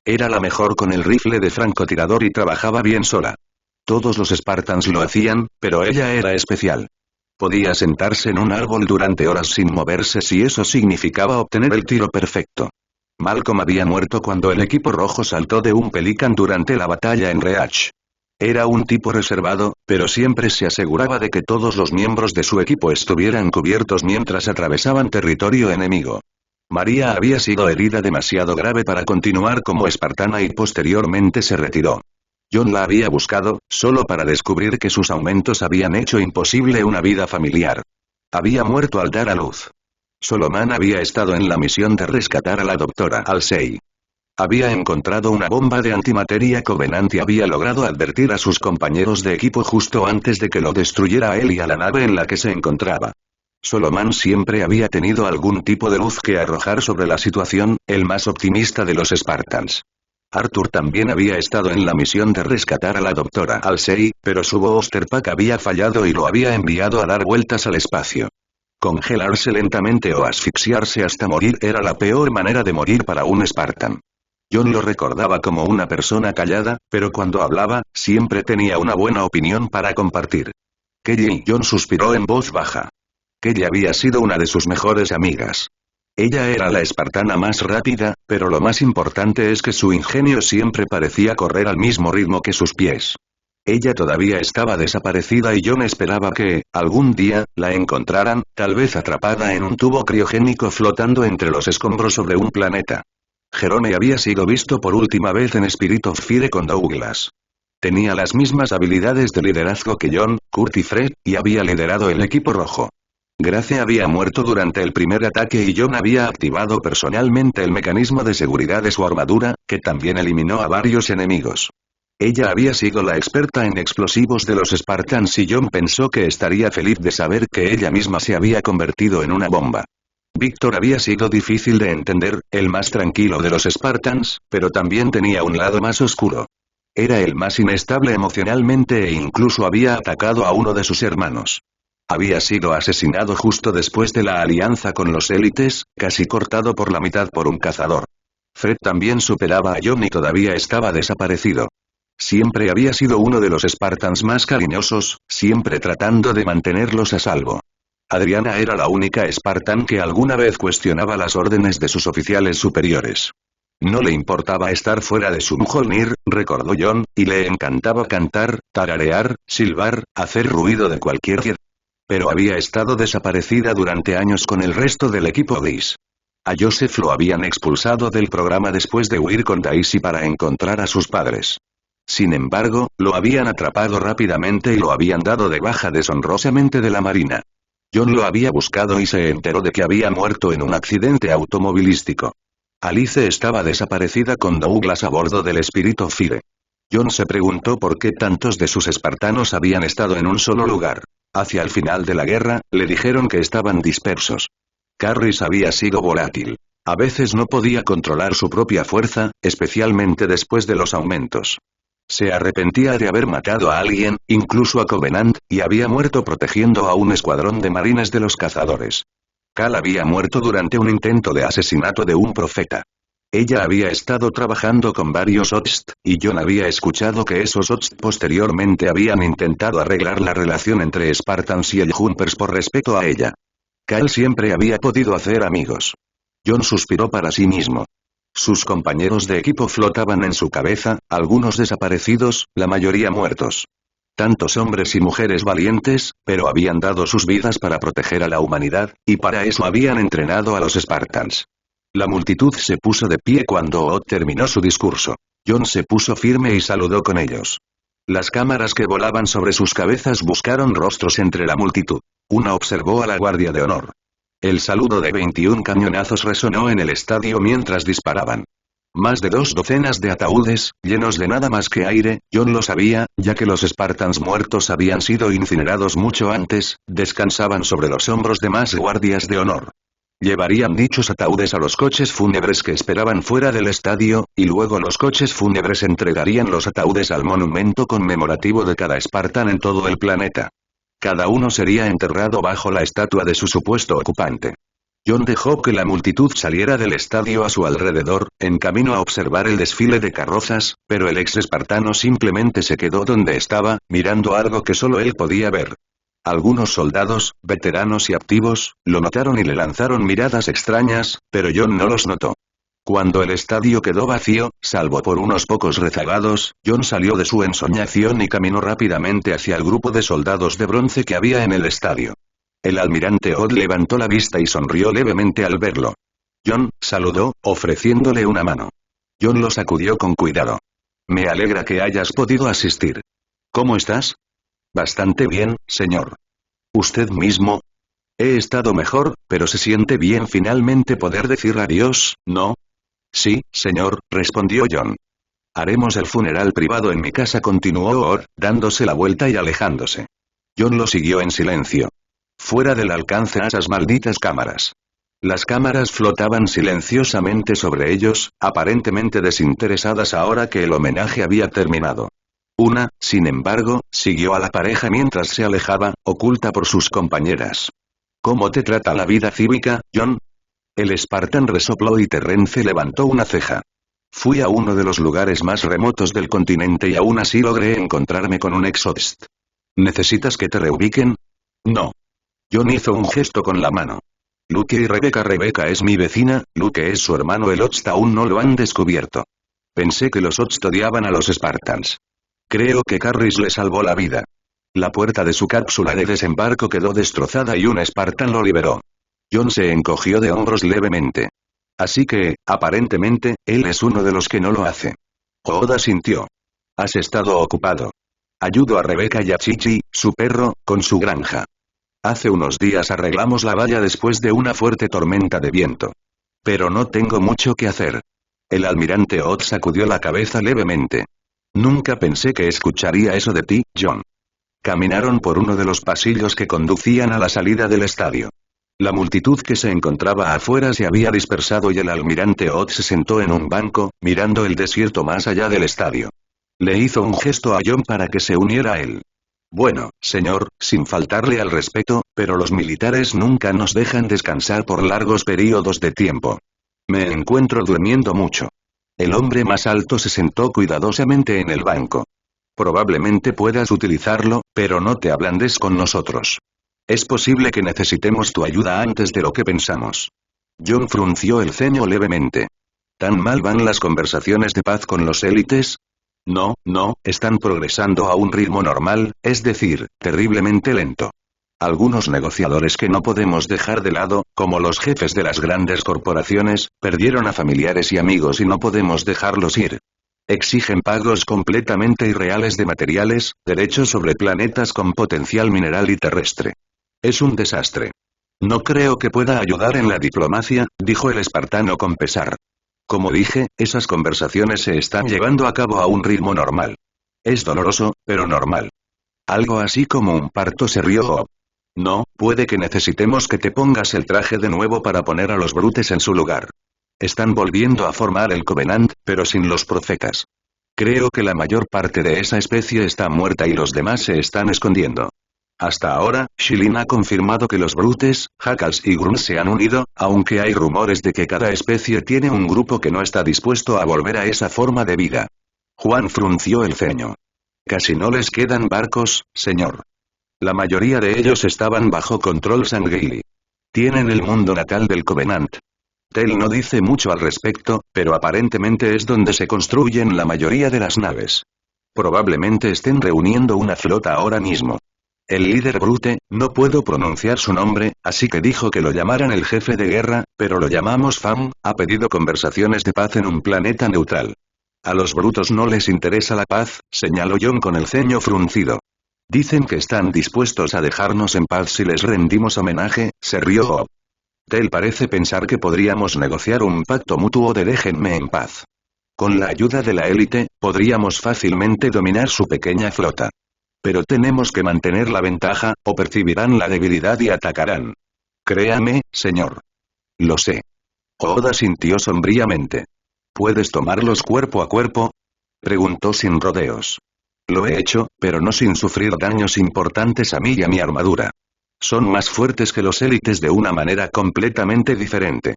S1: Era la mejor con el rifle de francotirador y trabajaba bien sola. Todos los Spartans lo hacían, pero ella era especial. Podía sentarse en un árbol durante horas sin moverse si eso significaba obtener el tiro perfecto. Malcolm había muerto cuando el equipo rojo saltó de un Pelican durante la batalla en Reach. Era un tipo reservado, pero siempre se aseguraba de que todos los miembros de su equipo estuvieran cubiertos mientras atravesaban territorio enemigo. María había sido herida demasiado grave para continuar como espartana y posteriormente se retiró. Jon la había buscado, solo para descubrir que sus aumentos habían hecho imposible una vida familiar. Había muerto al dar a luz. Solomon había estado en la misión de rescatar a la doctora Halsey. Había encontrado una bomba de antimateria Covenant y había logrado advertir a sus compañeros de equipo justo antes de que lo destruyera a él y a la nave en la que se encontraba. Solomon siempre había tenido algún tipo de luz que arrojar sobre la situación, el más optimista de los Spartans. Arthur también había estado en la misión de rescatar a la doctora Halsey, pero su booster pack había fallado y lo había enviado a dar vueltas al espacio. Congelarse lentamente o asfixiarse hasta morir era la peor manera de morir para un Spartan. Jon lo recordaba como una persona callada, pero cuando hablaba, siempre tenía una buena opinión para compartir. Kelly. Jon suspiró en voz baja. Kelly había sido una de sus mejores amigas. Ella era la espartana más rápida, pero lo más importante es que su ingenio siempre parecía correr al mismo ritmo que sus pies. Ella todavía estaba desaparecida y John esperaba que, algún día, la encontraran, tal vez atrapada en un tubo criogénico flotando entre los escombros sobre un planeta. Jerome había sido visto por última vez en Spirit of Fire con Douglas. Tenía las mismas habilidades de liderazgo que John, Kurt y Fred, y había liderado el equipo rojo. Grace había muerto durante el primer ataque y John había activado personalmente el mecanismo de seguridad de su armadura, que también eliminó a varios enemigos. Ella había sido la experta en explosivos de los Spartans y John pensó que estaría feliz de saber que ella misma se había convertido en una bomba. Víctor había sido difícil de entender, el más tranquilo de los Spartans, pero también tenía un lado más oscuro. Era el más inestable emocionalmente e incluso había atacado a uno de sus hermanos. Había sido asesinado justo después de la alianza con los élites, casi cortado por la mitad por un cazador. Fred también superaba a John y todavía estaba desaparecido. Siempre había sido uno de los Spartans más cariñosos, siempre tratando de mantenerlos a salvo. Adriana era la única Spartan que alguna vez cuestionaba las órdenes de sus oficiales superiores. No le importaba estar fuera de su Mjolnir, recordó John, y le encantaba cantar, tararear, silbar, hacer ruido de cualquier. Pero había estado desaparecida durante años con el resto del equipo Daisy. A Joseph lo habían expulsado del programa después de huir con Daisy para encontrar a sus padres. Sin embargo, lo habían atrapado rápidamente y lo habían dado de baja deshonrosamente de la marina. John lo había buscado y se enteró de que había muerto en un accidente automovilístico. Alice estaba desaparecida con Douglas a bordo del Spirit of Fire. John se preguntó por qué tantos de sus espartanos habían estado en un solo lugar. Hacia el final de la guerra, le dijeron que estaban dispersos. Carris había sido volátil. A veces no podía controlar su propia fuerza, especialmente después de los aumentos. Se arrepentía de haber matado a alguien, incluso a Covenant, y había muerto protegiendo a un escuadrón de marines de los cazadores. Cal había muerto durante un intento de asesinato de un profeta. Ella había estado trabajando con varios Ost, y John había escuchado que esos Ost posteriormente habían intentado arreglar la relación entre Spartans y el Jumpers por respeto a ella. Cal siempre había podido hacer amigos. John suspiró para sí mismo. Sus compañeros de equipo flotaban en su cabeza, algunos desaparecidos, la mayoría muertos. Tantos hombres y mujeres valientes, pero habían dado sus vidas para proteger a la humanidad, y para eso habían entrenado a los Spartans. La multitud se puso de pie cuando Ott terminó su discurso. John se puso firme y saludó con ellos. Las cámaras que volaban sobre sus cabezas buscaron rostros entre la multitud. Una observó a la Guardia de Honor. El saludo de 21 cañonazos resonó en el estadio mientras disparaban. Más de 2 docenas de ataúdes, llenos de nada más que aire, John lo sabía, ya que los Spartans muertos habían sido incinerados mucho antes, descansaban sobre los hombros de más guardias de honor. Llevarían dichos ataúdes a los coches fúnebres que esperaban fuera del estadio, y luego los coches fúnebres entregarían los ataúdes al monumento conmemorativo de cada Spartan en todo el planeta. Cada uno sería enterrado bajo la estatua de su supuesto ocupante. John dejó que la multitud saliera del estadio a su alrededor, en camino a observar el desfile de carrozas, pero el ex espartano simplemente se quedó donde estaba, mirando algo que solo él podía ver. Algunos soldados, veteranos y activos, lo notaron y le lanzaron miradas extrañas, pero John no los notó. Cuando el estadio quedó vacío, salvo por unos pocos rezagados, John salió de su ensoñación y caminó rápidamente hacia el grupo de soldados de bronce que había en el estadio. El almirante Odd levantó la vista y sonrió levemente al verlo. John, saludó, ofreciéndole una mano. John lo sacudió con cuidado. Me alegra que hayas podido asistir. ¿Cómo estás? Bastante bien, señor. ¿Usted mismo? He estado mejor, pero se siente bien finalmente poder decir adiós, ¿no? Sí, señor, respondió John. Haremos el funeral privado en mi casa, continuó Odd, dándose la vuelta y alejándose. John lo siguió en silencio. Fuera del alcance a esas malditas cámaras. Las cámaras flotaban silenciosamente sobre ellos, aparentemente desinteresadas ahora que el homenaje había terminado. Una, sin embargo, siguió a la pareja mientras se alejaba, oculta por sus compañeras. ¿Cómo te trata la vida cívica, John? El Spartan resopló y Terrence levantó una ceja. Fui a uno de los lugares más remotos del continente y aún así logré encontrarme con un ex-Ost. ¿Necesitas que te reubiquen? No. John hizo un gesto con la mano. Luke y Rebecca. Rebecca es mi vecina, Luke es su hermano. El Ost aún no lo han descubierto. Pensé que los Ost odiaban a los Spartans. Creo que Carris le salvó la vida. La puerta de su cápsula de desembarco quedó destrozada y un Spartan lo liberó. John se encogió de hombros levemente. Así que, aparentemente, él es uno de los que no lo hace. Oda sintió. Has estado ocupado. Ayudo a Rebecca y a Chichi, su perro, con su granja. Hace unos días arreglamos la valla después de una fuerte tormenta de viento. Pero no tengo mucho que hacer. El almirante Odd sacudió la cabeza levemente. Nunca pensé que escucharía eso de ti, John. Caminaron por uno de los pasillos que conducían a la salida del estadio. La multitud que se encontraba afuera se había dispersado y el almirante Odd se sentó en un banco, mirando el desierto más allá del estadio. Le hizo un gesto a John para que se uniera a él. Bueno, señor, sin faltarle al respeto, pero los militares nunca nos dejan descansar por largos periodos de tiempo. Me encuentro durmiendo mucho. El hombre más alto se sentó cuidadosamente en el banco. Probablemente puedas utilizarlo, pero no te ablandes con nosotros. Es posible que necesitemos tu ayuda antes de lo que pensamos. John frunció el ceño levemente. ¿Tan mal van las conversaciones de paz con los élites? No, están progresando a un ritmo normal, es decir, terriblemente lento. Algunos negociadores que no podemos dejar de lado, como los jefes de las grandes corporaciones, perdieron a familiares y amigos y no podemos dejarlos ir. Exigen pagos completamente irreales de materiales, derechos sobre planetas con potencial mineral y terrestre. Es un desastre. No creo que pueda ayudar en la diplomacia, dijo el espartano con pesar. Como dije, esas conversaciones se están llevando a cabo a un ritmo normal. Es doloroso, pero normal. Algo así como un parto, se rió Bob. No, puede que necesitemos que te pongas el traje de nuevo para poner a los brutes en su lugar. Están volviendo a formar el Covenant, pero sin los profetas. Creo que la mayor parte de esa especie está muerta y los demás se están escondiendo. Hasta ahora, Shilin ha confirmado que los brutes, jackals y grunts se han unido, aunque hay rumores de que cada especie tiene un grupo que no está dispuesto a volver a esa forma de vida. Juan frunció el ceño. Casi no les quedan barcos, señor. La mayoría de ellos estaban bajo control Sangheili. Tienen el mundo natal del Covenant. Tel no dice mucho al respecto, pero aparentemente es donde se construyen la mayoría de las naves. Probablemente estén reuniendo una flota ahora mismo. El líder brute, no puedo pronunciar su nombre, así que dijo que lo llamaran el jefe de guerra, pero lo llamamos Fam, ha pedido conversaciones de paz en un planeta neutral. A los brutos no les interesa la paz, señaló John con el ceño fruncido. Dicen que están dispuestos a dejarnos en paz si les rendimos homenaje, se rió Bob. Tel parece pensar que podríamos negociar un pacto mutuo de déjenme en paz. Con la ayuda de la élite, podríamos fácilmente dominar su pequeña flota. Pero tenemos que mantener la ventaja, o percibirán la debilidad y atacarán. Créame, señor. Lo sé. Oda sintió sombríamente. ¿Puedes tomarlos cuerpo a cuerpo? Preguntó sin rodeos. Lo he hecho, pero no sin sufrir daños importantes a mí y a mi armadura. Son más fuertes que los élites de una manera completamente diferente.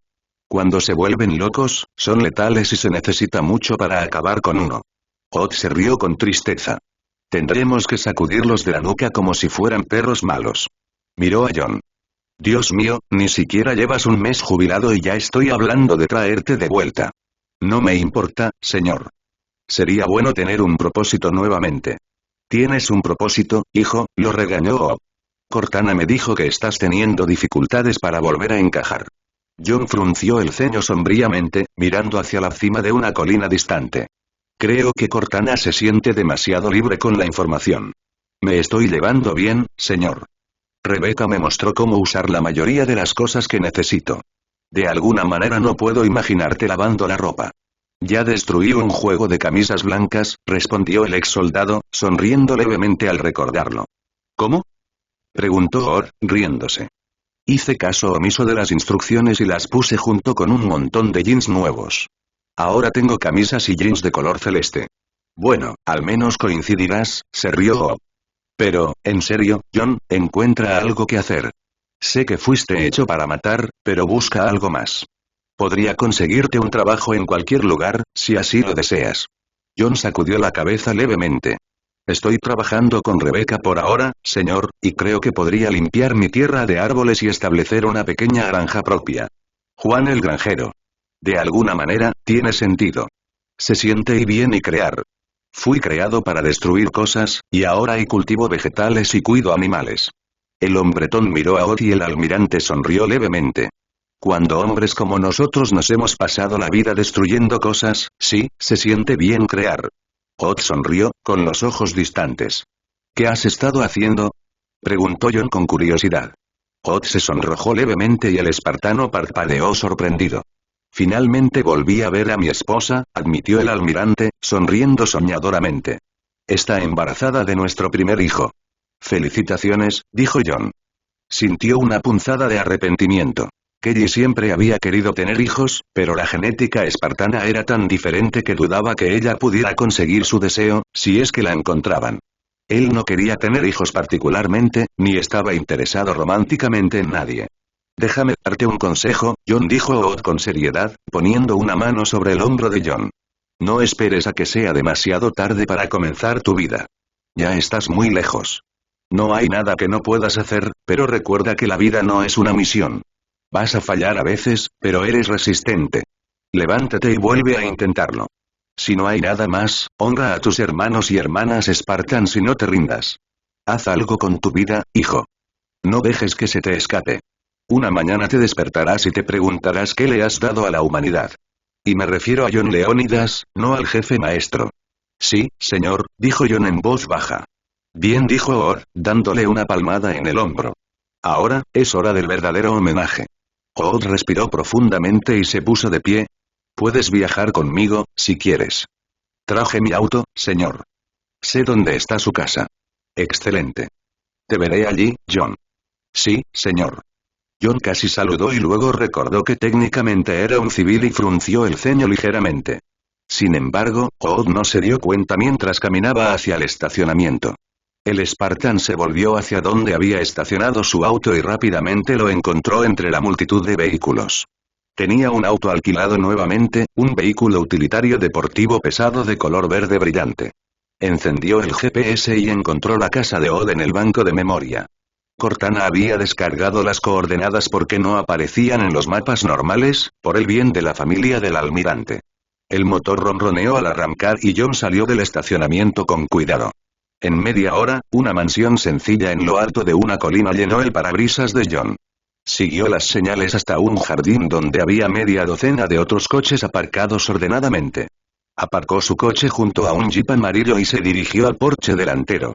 S1: Cuando se vuelven locos, son letales y se necesita mucho para acabar con uno. Odd se rió con tristeza. Tendremos que sacudirlos de la nuca como si fueran perros malos. Miró a John. Dios mío, ni siquiera llevas un mes jubilado y ya estoy hablando de traerte de vuelta. No me importa, señor. Sería bueno tener un propósito nuevamente. ¿Tienes un propósito, hijo?, lo regañó Bob. Cortana me dijo que estás teniendo dificultades para volver a encajar. John frunció el ceño sombríamente, mirando hacia la cima de una colina distante. Creo que Cortana se siente demasiado libre con la información. Me estoy llevando bien, señor. Rebecca me mostró cómo usar la mayoría de las cosas que necesito. De alguna manera no puedo imaginarte lavando la ropa. Ya destruí un juego de camisas blancas, respondió el ex soldado, sonriendo levemente al recordarlo. ¿Cómo?, preguntó Orr, riéndose. Hice caso omiso de las instrucciones y las puse junto con un montón de jeans nuevos. Ahora tengo camisas y jeans de color celeste. Bueno, al menos coincidirás, se rió Bob. Pero, en serio, John, encuentra algo que hacer. Sé que fuiste hecho para matar, pero busca algo más. Podría conseguirte un trabajo en cualquier lugar, si así lo deseas. John sacudió la cabeza levemente. Estoy trabajando con Rebecca por ahora, señor, y creo que podría limpiar mi tierra de árboles y establecer una pequeña granja propia. Juan el granjero. De alguna manera, tiene sentido. Se siente bien y crear. Fui creado para destruir cosas, y ahora cultivo vegetales y cuido animales. El hombretón miró a Odd y el almirante sonrió levemente. Cuando hombres como nosotros nos hemos pasado la vida destruyendo cosas, sí, se siente bien crear. Odd sonrió, con los ojos distantes. ¿Qué has estado haciendo? Preguntó John con curiosidad. Odd se sonrojó levemente y el espartano parpadeó sorprendido. Finalmente volví a ver a mi esposa, admitió el almirante, sonriendo soñadoramente. Está embarazada de nuestro primer hijo. Felicitaciones, dijo John. Sintió una punzada de arrepentimiento. Kelly siempre había querido tener hijos, pero la genética espartana era tan diferente que dudaba que ella pudiera conseguir su deseo, si es que la encontraban. Él no quería tener hijos particularmente, ni estaba interesado románticamente en nadie. Déjame darte un consejo, John dijo Odd con seriedad, poniendo una mano sobre el hombro de John. No esperes a que sea demasiado tarde para comenzar tu vida. Ya estás muy lejos. No hay nada que no puedas hacer, pero recuerda que la vida no es una misión. Vas a fallar a veces, pero eres resistente. Levántate y vuelve a intentarlo. Si no hay nada más, honra a tus hermanos y hermanas Spartans y no te rindas. Haz algo con tu vida, hijo. No dejes que se te escape. Una mañana te despertarás y te preguntarás qué le has dado a la humanidad. Y me refiero a John Leónidas, no al jefe maestro. Sí, señor, dijo John en voz baja. Bien, dijo Odd, dándole una palmada en el hombro. Ahora, es hora del verdadero homenaje. Odd respiró profundamente y se puso de pie. Puedes viajar conmigo, si quieres. Traje mi auto, señor. Sé dónde está su casa. Excelente. Te veré allí, John. Sí, señor. John casi saludó y luego recordó que técnicamente era un civil y frunció el ceño ligeramente. Sin embargo, Odd no se dio cuenta mientras caminaba hacia el estacionamiento. El Spartan se volvió hacia donde había estacionado su auto y rápidamente lo encontró entre la multitud de vehículos. Tenía un auto alquilado nuevamente, un vehículo utilitario deportivo pesado de color verde brillante. Encendió el GPS y encontró la casa de Odd en el banco de memoria. Cortana había descargado las coordenadas porque no aparecían en los mapas normales, por el bien de la familia del almirante. El motor ronroneó al arrancar y John salió del estacionamiento con cuidado. En media hora, una mansión sencilla en lo alto de una colina llenó el parabrisas de John. Siguió las señales hasta un jardín donde había media docena de otros coches aparcados ordenadamente. Aparcó su coche junto a un jeep amarillo y se dirigió al porche delantero.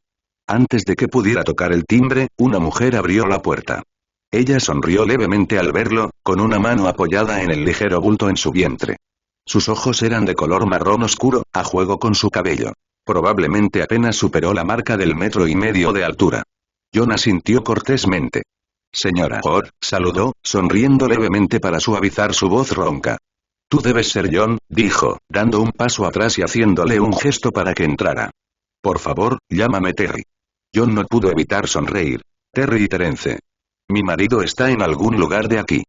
S1: Antes de que pudiera tocar el timbre, una mujer abrió la puerta. Ella sonrió levemente al verlo, con una mano apoyada en el ligero bulto en su vientre. Sus ojos eran de color marrón oscuro, a juego con su cabello. Probablemente apenas superó la marca del 1,5 metros de altura. John asintió cortésmente. Señora Odd, saludó, sonriendo levemente para suavizar su voz ronca. Tú debes ser John, dijo, dando un paso atrás y haciéndole un gesto para que entrara. Por favor, llámame Terry. John no pudo evitar sonreír. Terry y Terence. Mi marido está en algún lugar de aquí.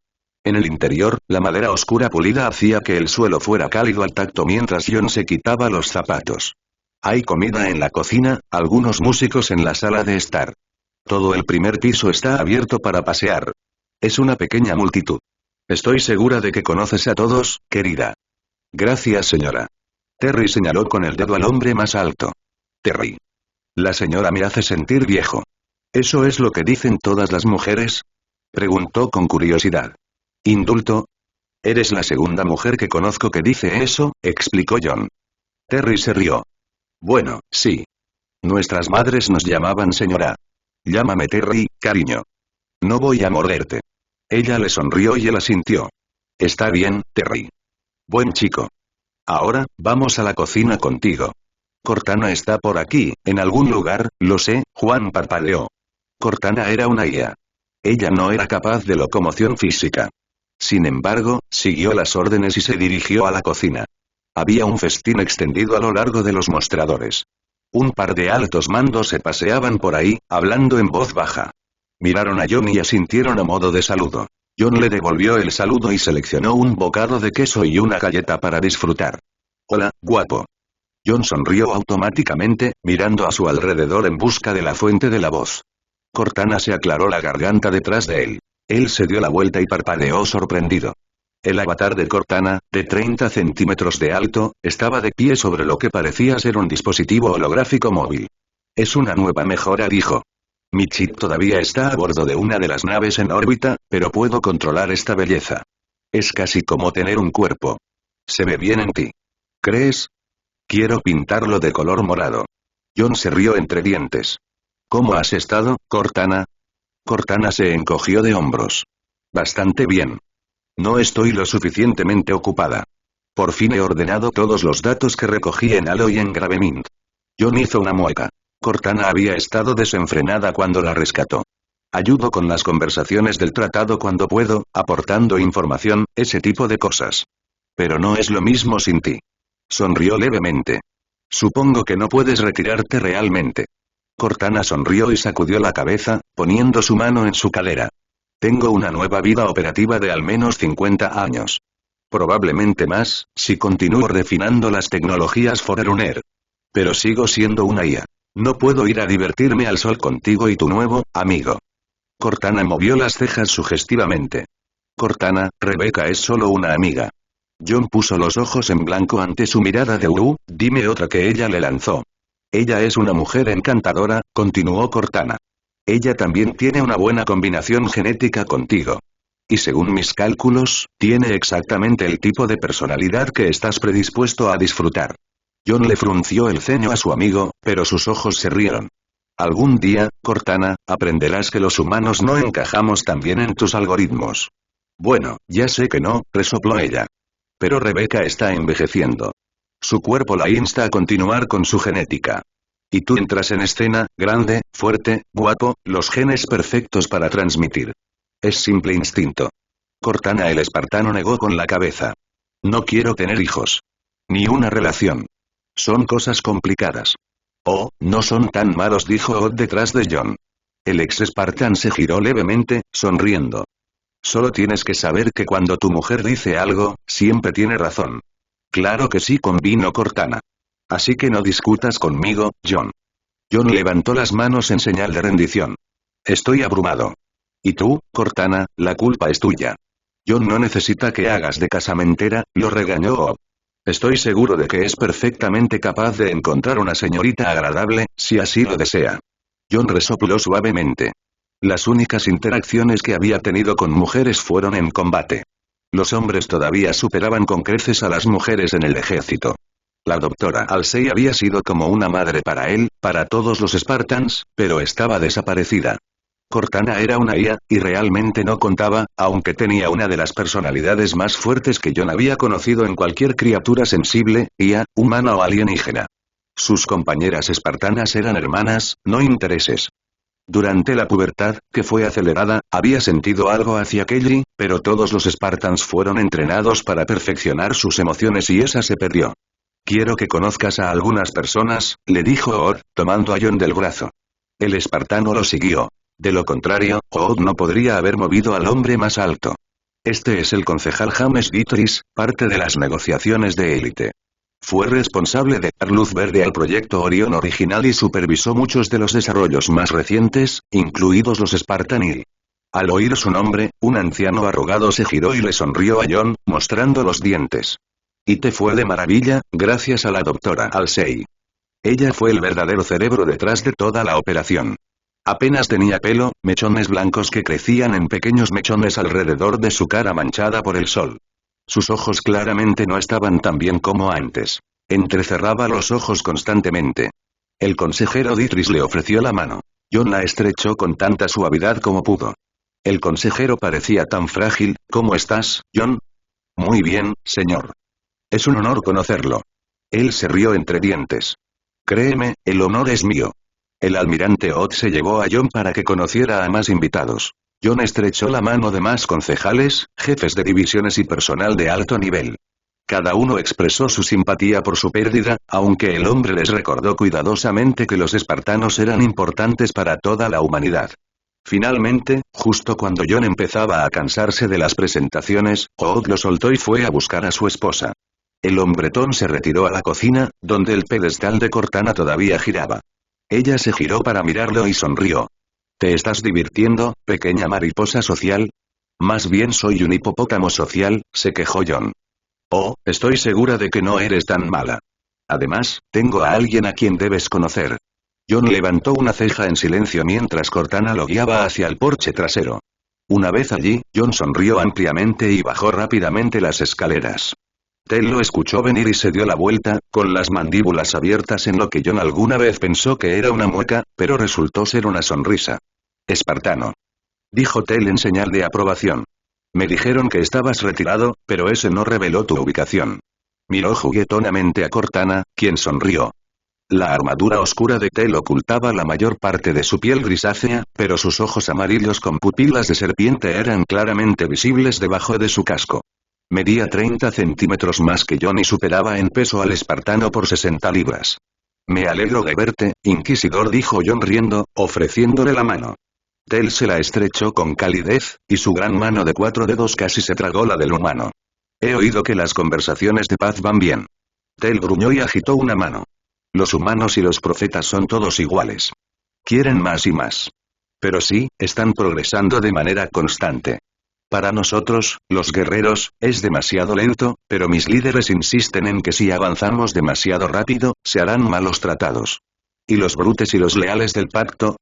S1: En el interior, la madera oscura pulida hacía que el suelo fuera cálido al tacto mientras John se quitaba los zapatos. Hay comida en la cocina, algunos músicos en la sala de estar. Todo el primer piso está abierto para pasear. Es una pequeña multitud. Estoy segura de que conoces a todos, querida. Gracias, señora. Terry señaló con el dedo al hombre más alto. Terry. La señora me hace sentir viejo. ¿Eso es lo que dicen todas las mujeres? Preguntó con curiosidad. ¿Indulto? Eres la segunda mujer que conozco que dice eso, explicó John. Terry se rió. Bueno, sí. Nuestras madres nos llamaban señora. Llámame Terry, cariño. No voy a morderte. Ella le sonrió y él asintió. Está bien, Terry. Buen chico. Ahora, vamos a la cocina contigo. Cortana está por aquí, en algún lugar, lo sé, Juan parpadeó. Cortana era una IA. Ella no era capaz de locomoción física. Sin embargo, siguió las órdenes y se dirigió a la cocina. Había un festín extendido a lo largo de los mostradores. Un par de altos mandos se paseaban por ahí, hablando en voz baja. Miraron a John y asintieron a modo de saludo. John le devolvió el saludo y seleccionó un bocado de queso y una galleta para disfrutar. Hola, guapo. John sonrió automáticamente, mirando a su alrededor en busca de la fuente de la voz. Cortana se aclaró la garganta detrás de él. Él se dio la vuelta y parpadeó sorprendido. El avatar de Cortana, de 30 centímetros de alto, estaba de pie sobre lo que parecía ser un dispositivo holográfico móvil. Es una nueva mejora, dijo. Mi chip todavía está a bordo de una de las naves en órbita, pero puedo controlar esta belleza. Es casi como tener un cuerpo. Se ve bien en ti. ¿Crees? Quiero pintarlo de color morado. John se rió entre dientes. ¿Cómo has estado, Cortana? Cortana se encogió de hombros. Bastante bien. No estoy lo suficientemente ocupada. Por fin he ordenado todos los datos que recogí en Halo y en Gravemint. John hizo una mueca. Cortana había estado desenfrenada cuando la rescató. Ayudo con las conversaciones del tratado cuando puedo, aportando información, ese tipo de cosas. Pero no es lo mismo sin ti. Sonrió levemente. Supongo que no puedes retirarte realmente. Cortana sonrió y sacudió la cabeza, poniendo su mano en su cadera. Tengo una nueva vida operativa de al menos 50 años. Probablemente más, si continúo refinando las tecnologías Forerunner. Pero sigo siendo una IA. No puedo ir a divertirme al sol contigo y tu nuevo amigo. Cortana movió las cejas sugestivamente. Cortana, Rebecca es solo una amiga. John puso los ojos en blanco ante su mirada de dime otra que ella le lanzó. Ella es una mujer encantadora, continuó Cortana. Ella también tiene una buena combinación genética contigo. Y según mis cálculos, tiene exactamente el tipo de personalidad que estás predispuesto a disfrutar. John le frunció el ceño a su amigo, pero sus ojos se rieron. Algún día, Cortana, aprenderás que los humanos no encajamos tan bien en tus algoritmos. Bueno, ya sé que no, resopló ella. Pero Rebecca está envejeciendo. Su cuerpo la insta a continuar con su genética. Y tú entras en escena, grande, fuerte, guapo, los genes perfectos para transmitir. Es simple instinto. Cortana el espartano negó con la cabeza. No quiero tener hijos. Ni una relación. Son cosas complicadas. Oh, no son tan malos, dijo Odd detrás de John. El ex espartán se giró levemente, sonriendo. Solo tienes que saber que cuando tu mujer dice algo, siempre tiene razón. Claro que sí, convino Cortana. Así que no discutas conmigo, John. John levantó las manos en señal de rendición. Estoy abrumado. Y tú, Cortana, la culpa es tuya. John no necesita que hagas de casamentera, lo regañó Odd. Estoy seguro de que es perfectamente capaz de encontrar una señorita agradable, si así lo desea. John resopló suavemente. Las únicas interacciones que había tenido con mujeres fueron en combate. Los hombres todavía superaban con creces a las mujeres en el ejército. La doctora Halsey había sido como una madre para él, para todos los Spartans, pero estaba desaparecida. Cortana era una IA, y realmente no contaba, aunque tenía una de las personalidades más fuertes que John había conocido en cualquier criatura sensible, IA, humana o alienígena. Sus compañeras espartanas eran hermanas, no intereses. Durante la pubertad, que fue acelerada, había sentido algo hacia Kelly, pero todos los Spartans fueron entrenados para perfeccionar sus emociones y esa se perdió. Quiero que conozcas a algunas personas, le dijo Odd, tomando a John del brazo. El espartano lo siguió. De lo contrario, Odd no podría haber movido al hombre más alto. Este es el concejal James Dietrich, parte de las negociaciones de élite. Fue responsable de dar luz verde al proyecto Orión original y supervisó muchos de los desarrollos más recientes, incluidos los Spartan. Al oír su nombre, un anciano arrugado se giró y le sonrió a John, mostrando los dientes. Y te fue de maravilla, gracias a la doctora Halsey. Ella fue el verdadero cerebro detrás de toda la operación. Apenas tenía pelo, mechones blancos que crecían en pequeños mechones alrededor de su cara manchada por el sol. Sus ojos claramente no estaban tan bien como antes. Entrecerraba los ojos constantemente. El consejero Dietrich le ofreció la mano. John la estrechó con tanta suavidad como pudo. El consejero parecía tan frágil. ¿Cómo estás, John? Muy bien, señor. Es un honor conocerlo. Él se rió entre dientes. Créeme, el honor es mío. El almirante Odd se llevó a John para que conociera a más invitados. John estrechó la mano de más concejales, jefes de divisiones y personal de alto nivel. Cada uno expresó su simpatía por su pérdida, aunque el hombre les recordó cuidadosamente que los espartanos eran importantes para toda la humanidad. Finalmente, justo cuando John empezaba a cansarse de las presentaciones, Odd lo soltó y fue a buscar a su esposa. El hombretón se retiró a la cocina, donde el pedestal de Cortana todavía giraba. Ella se giró para mirarlo y sonrió. ¿Te estás divirtiendo, pequeña mariposa social? Más bien soy un hipopótamo social, se quejó John. Oh, estoy segura de que no eres tan mala. Además, tengo a alguien a quien debes conocer. John levantó una ceja en silencio mientras Cortana lo guiaba hacia el porche trasero. Una vez allí, John sonrió ampliamente y bajó rápidamente las escaleras. Tel lo escuchó venir y se dio la vuelta, con las mandíbulas abiertas en lo que John alguna vez pensó que era una mueca, pero resultó ser una sonrisa. Espartano. Dijo Tel en señal de aprobación. Me dijeron que estabas retirado, pero ese no reveló tu ubicación. Miró juguetonamente a Cortana, quien sonrió. La armadura oscura de Tel ocultaba la mayor parte de su piel grisácea, pero sus ojos amarillos con pupilas de serpiente eran claramente visibles debajo de su casco. Medía 30 centímetros más que John y superaba en peso al espartano por 60 libras. Me alegro de verte, Inquisidor, dijo John riendo, ofreciéndole la mano. Tel se la estrechó con calidez, y su gran mano de 4 dedos casi se tragó la del humano. He oído que las conversaciones de paz van bien. Tel gruñó y agitó una mano. Los humanos y los profetas son todos iguales. Quieren más y más. Pero sí, están progresando de manera constante. Para nosotros, los guerreros, es demasiado lento, pero mis líderes insisten en que si avanzamos demasiado rápido, se harán malos tratados. ¿Y los brutes y los leales del pacto?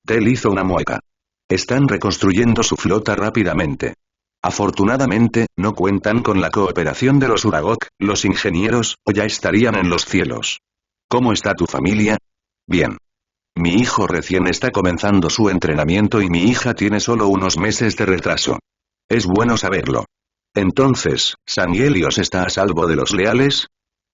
S1: Tel hizo una mueca. Están reconstruyendo su flota rápidamente. Afortunadamente, no cuentan con la cooperación de los Uragok, los ingenieros, o ya estarían en los cielos. ¿Cómo está tu familia? Bien. Mi hijo recién está comenzando su entrenamiento y mi hija tiene solo unos meses de retraso. Es bueno saberlo. Entonces, ¿San Helios está a salvo de los leales?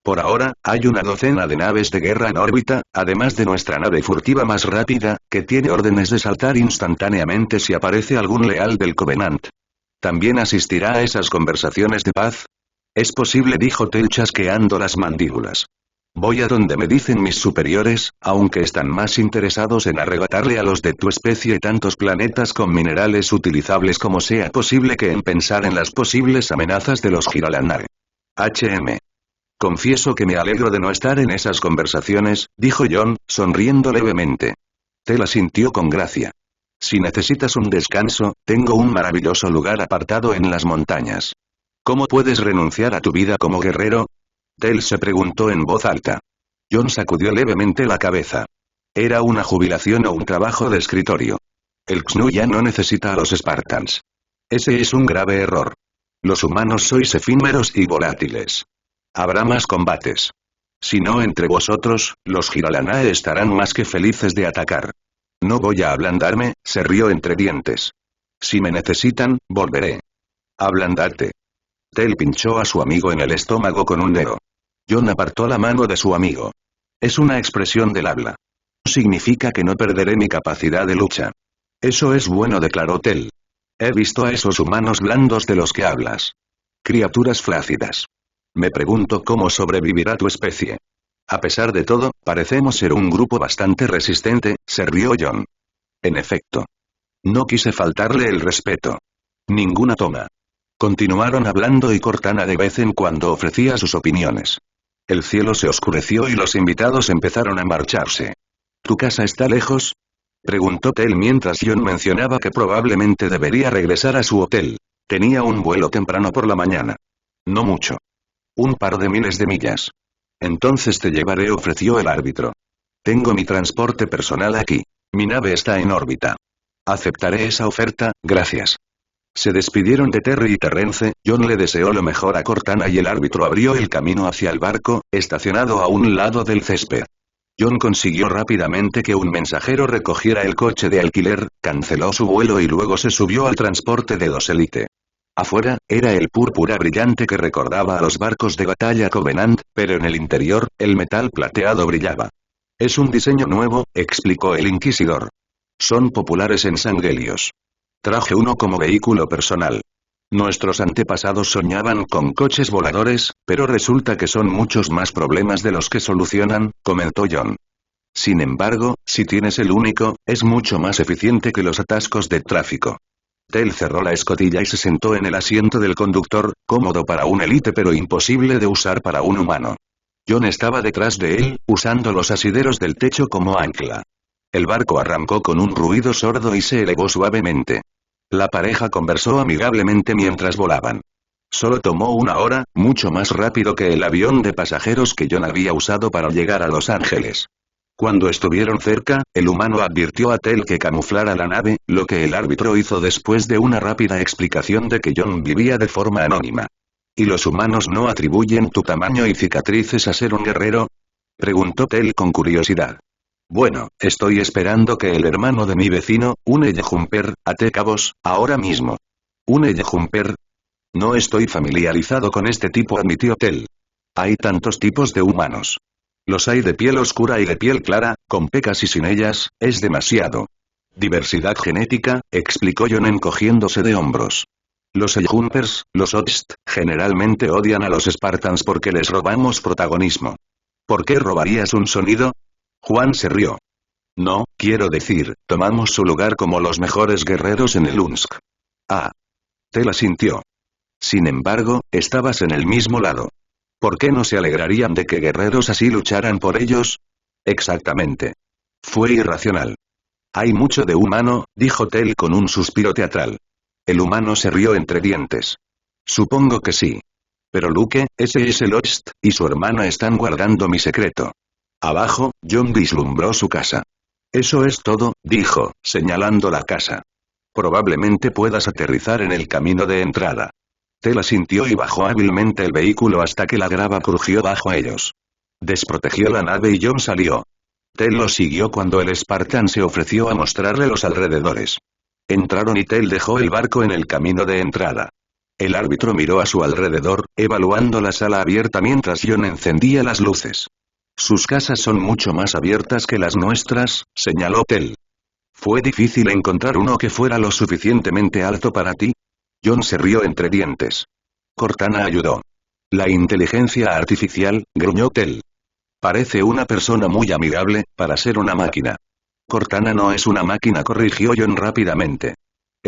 S1: Por ahora, hay una docena de naves de guerra en órbita, además de nuestra nave furtiva más rápida, que tiene órdenes de saltar instantáneamente si aparece algún leal del Covenant. ¿También asistirá a esas conversaciones de paz? Es posible, dijo Tel chasqueando las mandíbulas. Voy a donde me dicen mis superiores, aunque están más interesados en arrebatarle a los de tu especie tantos planetas con minerales utilizables como sea posible que en pensar en las posibles amenazas de los Giralanar. Confieso que me alegro de no estar en esas conversaciones, dijo John, sonriendo levemente. Tel asintió con gracia. Si necesitas un descanso, tengo un maravilloso lugar apartado en las montañas. ¿Cómo puedes renunciar a tu vida como guerrero? Tel se preguntó en voz alta. John sacudió levemente la cabeza. Era una jubilación o un trabajo de escritorio. El Xnu ya no necesita a los Spartans. Ese es un grave error. Los humanos sois efímeros y volátiles. Habrá más combates. Si no entre vosotros, los Giralanae estarán más que felices de atacar. No voy a ablandarme, se rió entre dientes. Si me necesitan, volveré. Ablandarte. Tel pinchó a su amigo en el estómago con un dedo. John apartó la mano de su amigo. Es una expresión del habla. Significa que no perderé mi capacidad de lucha. Eso es bueno, declaró Tel. He visto a esos humanos blandos de los que hablas. Criaturas flácidas. Me pregunto cómo sobrevivirá tu especie. A pesar de todo, parecemos ser un grupo bastante resistente, se rió John. En efecto. No quise faltarle el respeto. Ninguna toma. Continuaron hablando y Cortana de vez en cuando ofrecía sus opiniones. El cielo se oscureció y los invitados empezaron a marcharse. ¿Tu casa está lejos? Preguntó Tel mientras John mencionaba que probablemente debería regresar a su hotel. Tenía un vuelo temprano por la mañana. No mucho. Un par de miles de millas. Entonces te llevaré, ofreció el árbitro. Tengo mi transporte personal aquí. Mi nave está en órbita. Aceptaré esa oferta, gracias. Se despidieron de Terry y Terrence, John le deseó lo mejor a Cortana y el árbitro abrió el camino hacia el barco, estacionado a un lado del césped. John consiguió rápidamente que un mensajero recogiera el coche de alquiler, canceló su vuelo y luego se subió al transporte de dos élite. Afuera, era el púrpura brillante que recordaba a los barcos de batalla Covenant, pero en el interior, el metal plateado brillaba. Es un diseño nuevo, explicó el inquisidor. Son populares en San Helios. Traje uno como vehículo personal. Nuestros antepasados soñaban con coches voladores, pero resulta que son muchos más problemas de los que solucionan, comentó John. Sin embargo, si tienes el único, es mucho más eficiente que los atascos de tráfico. Tel cerró la escotilla y se sentó en el asiento del conductor, cómodo para un élite pero imposible de usar para un humano. John estaba detrás de él, usando los asideros del techo como ancla. El barco arrancó con un ruido sordo y se elevó suavemente. La pareja conversó amigablemente mientras volaban. Solo tomó una hora, mucho más rápido que el avión de pasajeros que John había usado para llegar a Los Ángeles. Cuando estuvieron cerca, el humano advirtió a Tel que camuflara la nave, lo que el árbitro hizo después de una rápida explicación de que John vivía de forma anónima. ¿Y los humanos no atribuyen tu tamaño y cicatrices a ser un guerrero? Preguntó Tel con curiosidad. Bueno, estoy esperando que el hermano de mi vecino, un Jumper, ate cabos, ahora mismo. ¿Un Jumper? No estoy familiarizado con este tipo, admitió Tel. Hay tantos tipos de humanos. Los hay de piel oscura y de piel clara, con pecas y sin ellas, es demasiado. Diversidad genética, explicó John encogiéndose de hombros. Los Jumpers, los Ost, generalmente odian a los Spartans porque les robamos protagonismo. ¿Por qué robarías un sonido? Juan se rió. No, quiero decir, tomamos su lugar como los mejores guerreros en el Unsk. Ah. Tel asintió. Sin embargo, estabas en el mismo lado. ¿Por qué no se alegrarían de que guerreros así lucharan por ellos? Exactamente. Fue irracional. Hay mucho de humano, dijo Tel con un suspiro teatral. El humano se rió entre dientes. Supongo que sí. Pero Luke, ese es el Ost, y su hermana están guardando mi secreto. Abajo, John vislumbró su casa. Eso es todo, dijo, señalando la casa. Probablemente puedas aterrizar en el camino de entrada. Tel asintió y bajó hábilmente el vehículo hasta que la grava crujió bajo ellos. Desprotegió la nave y John salió. Tel lo siguió cuando el Spartan se ofreció a mostrarle los alrededores. Entraron y Tel dejó el barco en el camino de entrada. El árbitro miró a su alrededor, evaluando la sala abierta mientras John encendía las luces. Sus casas son mucho más abiertas que las nuestras, señaló Tel. ¿Fue difícil encontrar uno que fuera lo suficientemente alto para ti? John se rió entre dientes. Cortana ayudó. La inteligencia artificial, gruñó Tel. Parece una persona muy amigable, para ser una máquina. Cortana no es una máquina, corrigió John rápidamente.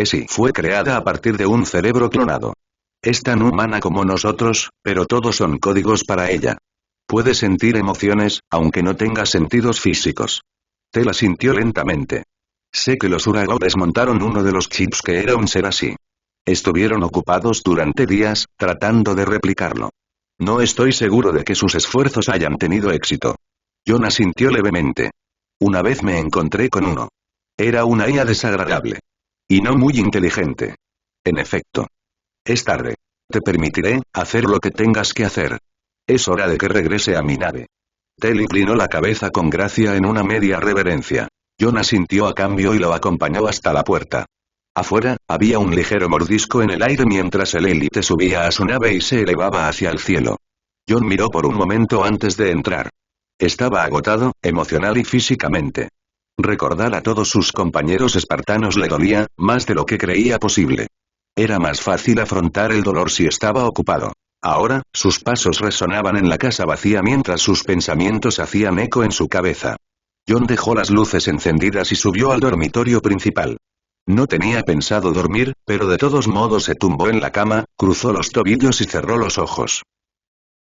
S1: Sí, fue creada a partir de un cerebro clonado. Es tan humana como nosotros, pero todos son códigos para ella. Puede sentir emociones, aunque no tenga sentidos físicos. Tel asintió lentamente. Sé que los Urago desmontaron uno de los chips que era un ser así. Estuvieron ocupados durante días, tratando de replicarlo. No estoy seguro de que sus esfuerzos hayan tenido éxito. John asintió levemente. Una vez me encontré con uno. Era una IA desagradable. Y no muy inteligente. En efecto. Es tarde. Te permitiré hacer lo que tengas que hacer. Es hora de que regrese a mi nave. Tel inclinó la cabeza con gracia en una media reverencia. John asintió a cambio y lo acompañó hasta la puerta. Afuera, había un ligero mordisco en el aire mientras el élite subía a su nave y se elevaba hacia el cielo. John miró por un momento antes de entrar. Estaba agotado, emocional y físicamente. Recordar a todos sus compañeros espartanos le dolía, más de lo que creía posible. Era más fácil afrontar el dolor si estaba ocupado. Ahora, sus pasos resonaban en la casa vacía mientras sus pensamientos hacían eco en su cabeza. John dejó las luces encendidas y subió al dormitorio principal. No tenía pensado dormir, pero de todos modos se tumbó en la cama, cruzó los tobillos y cerró los ojos.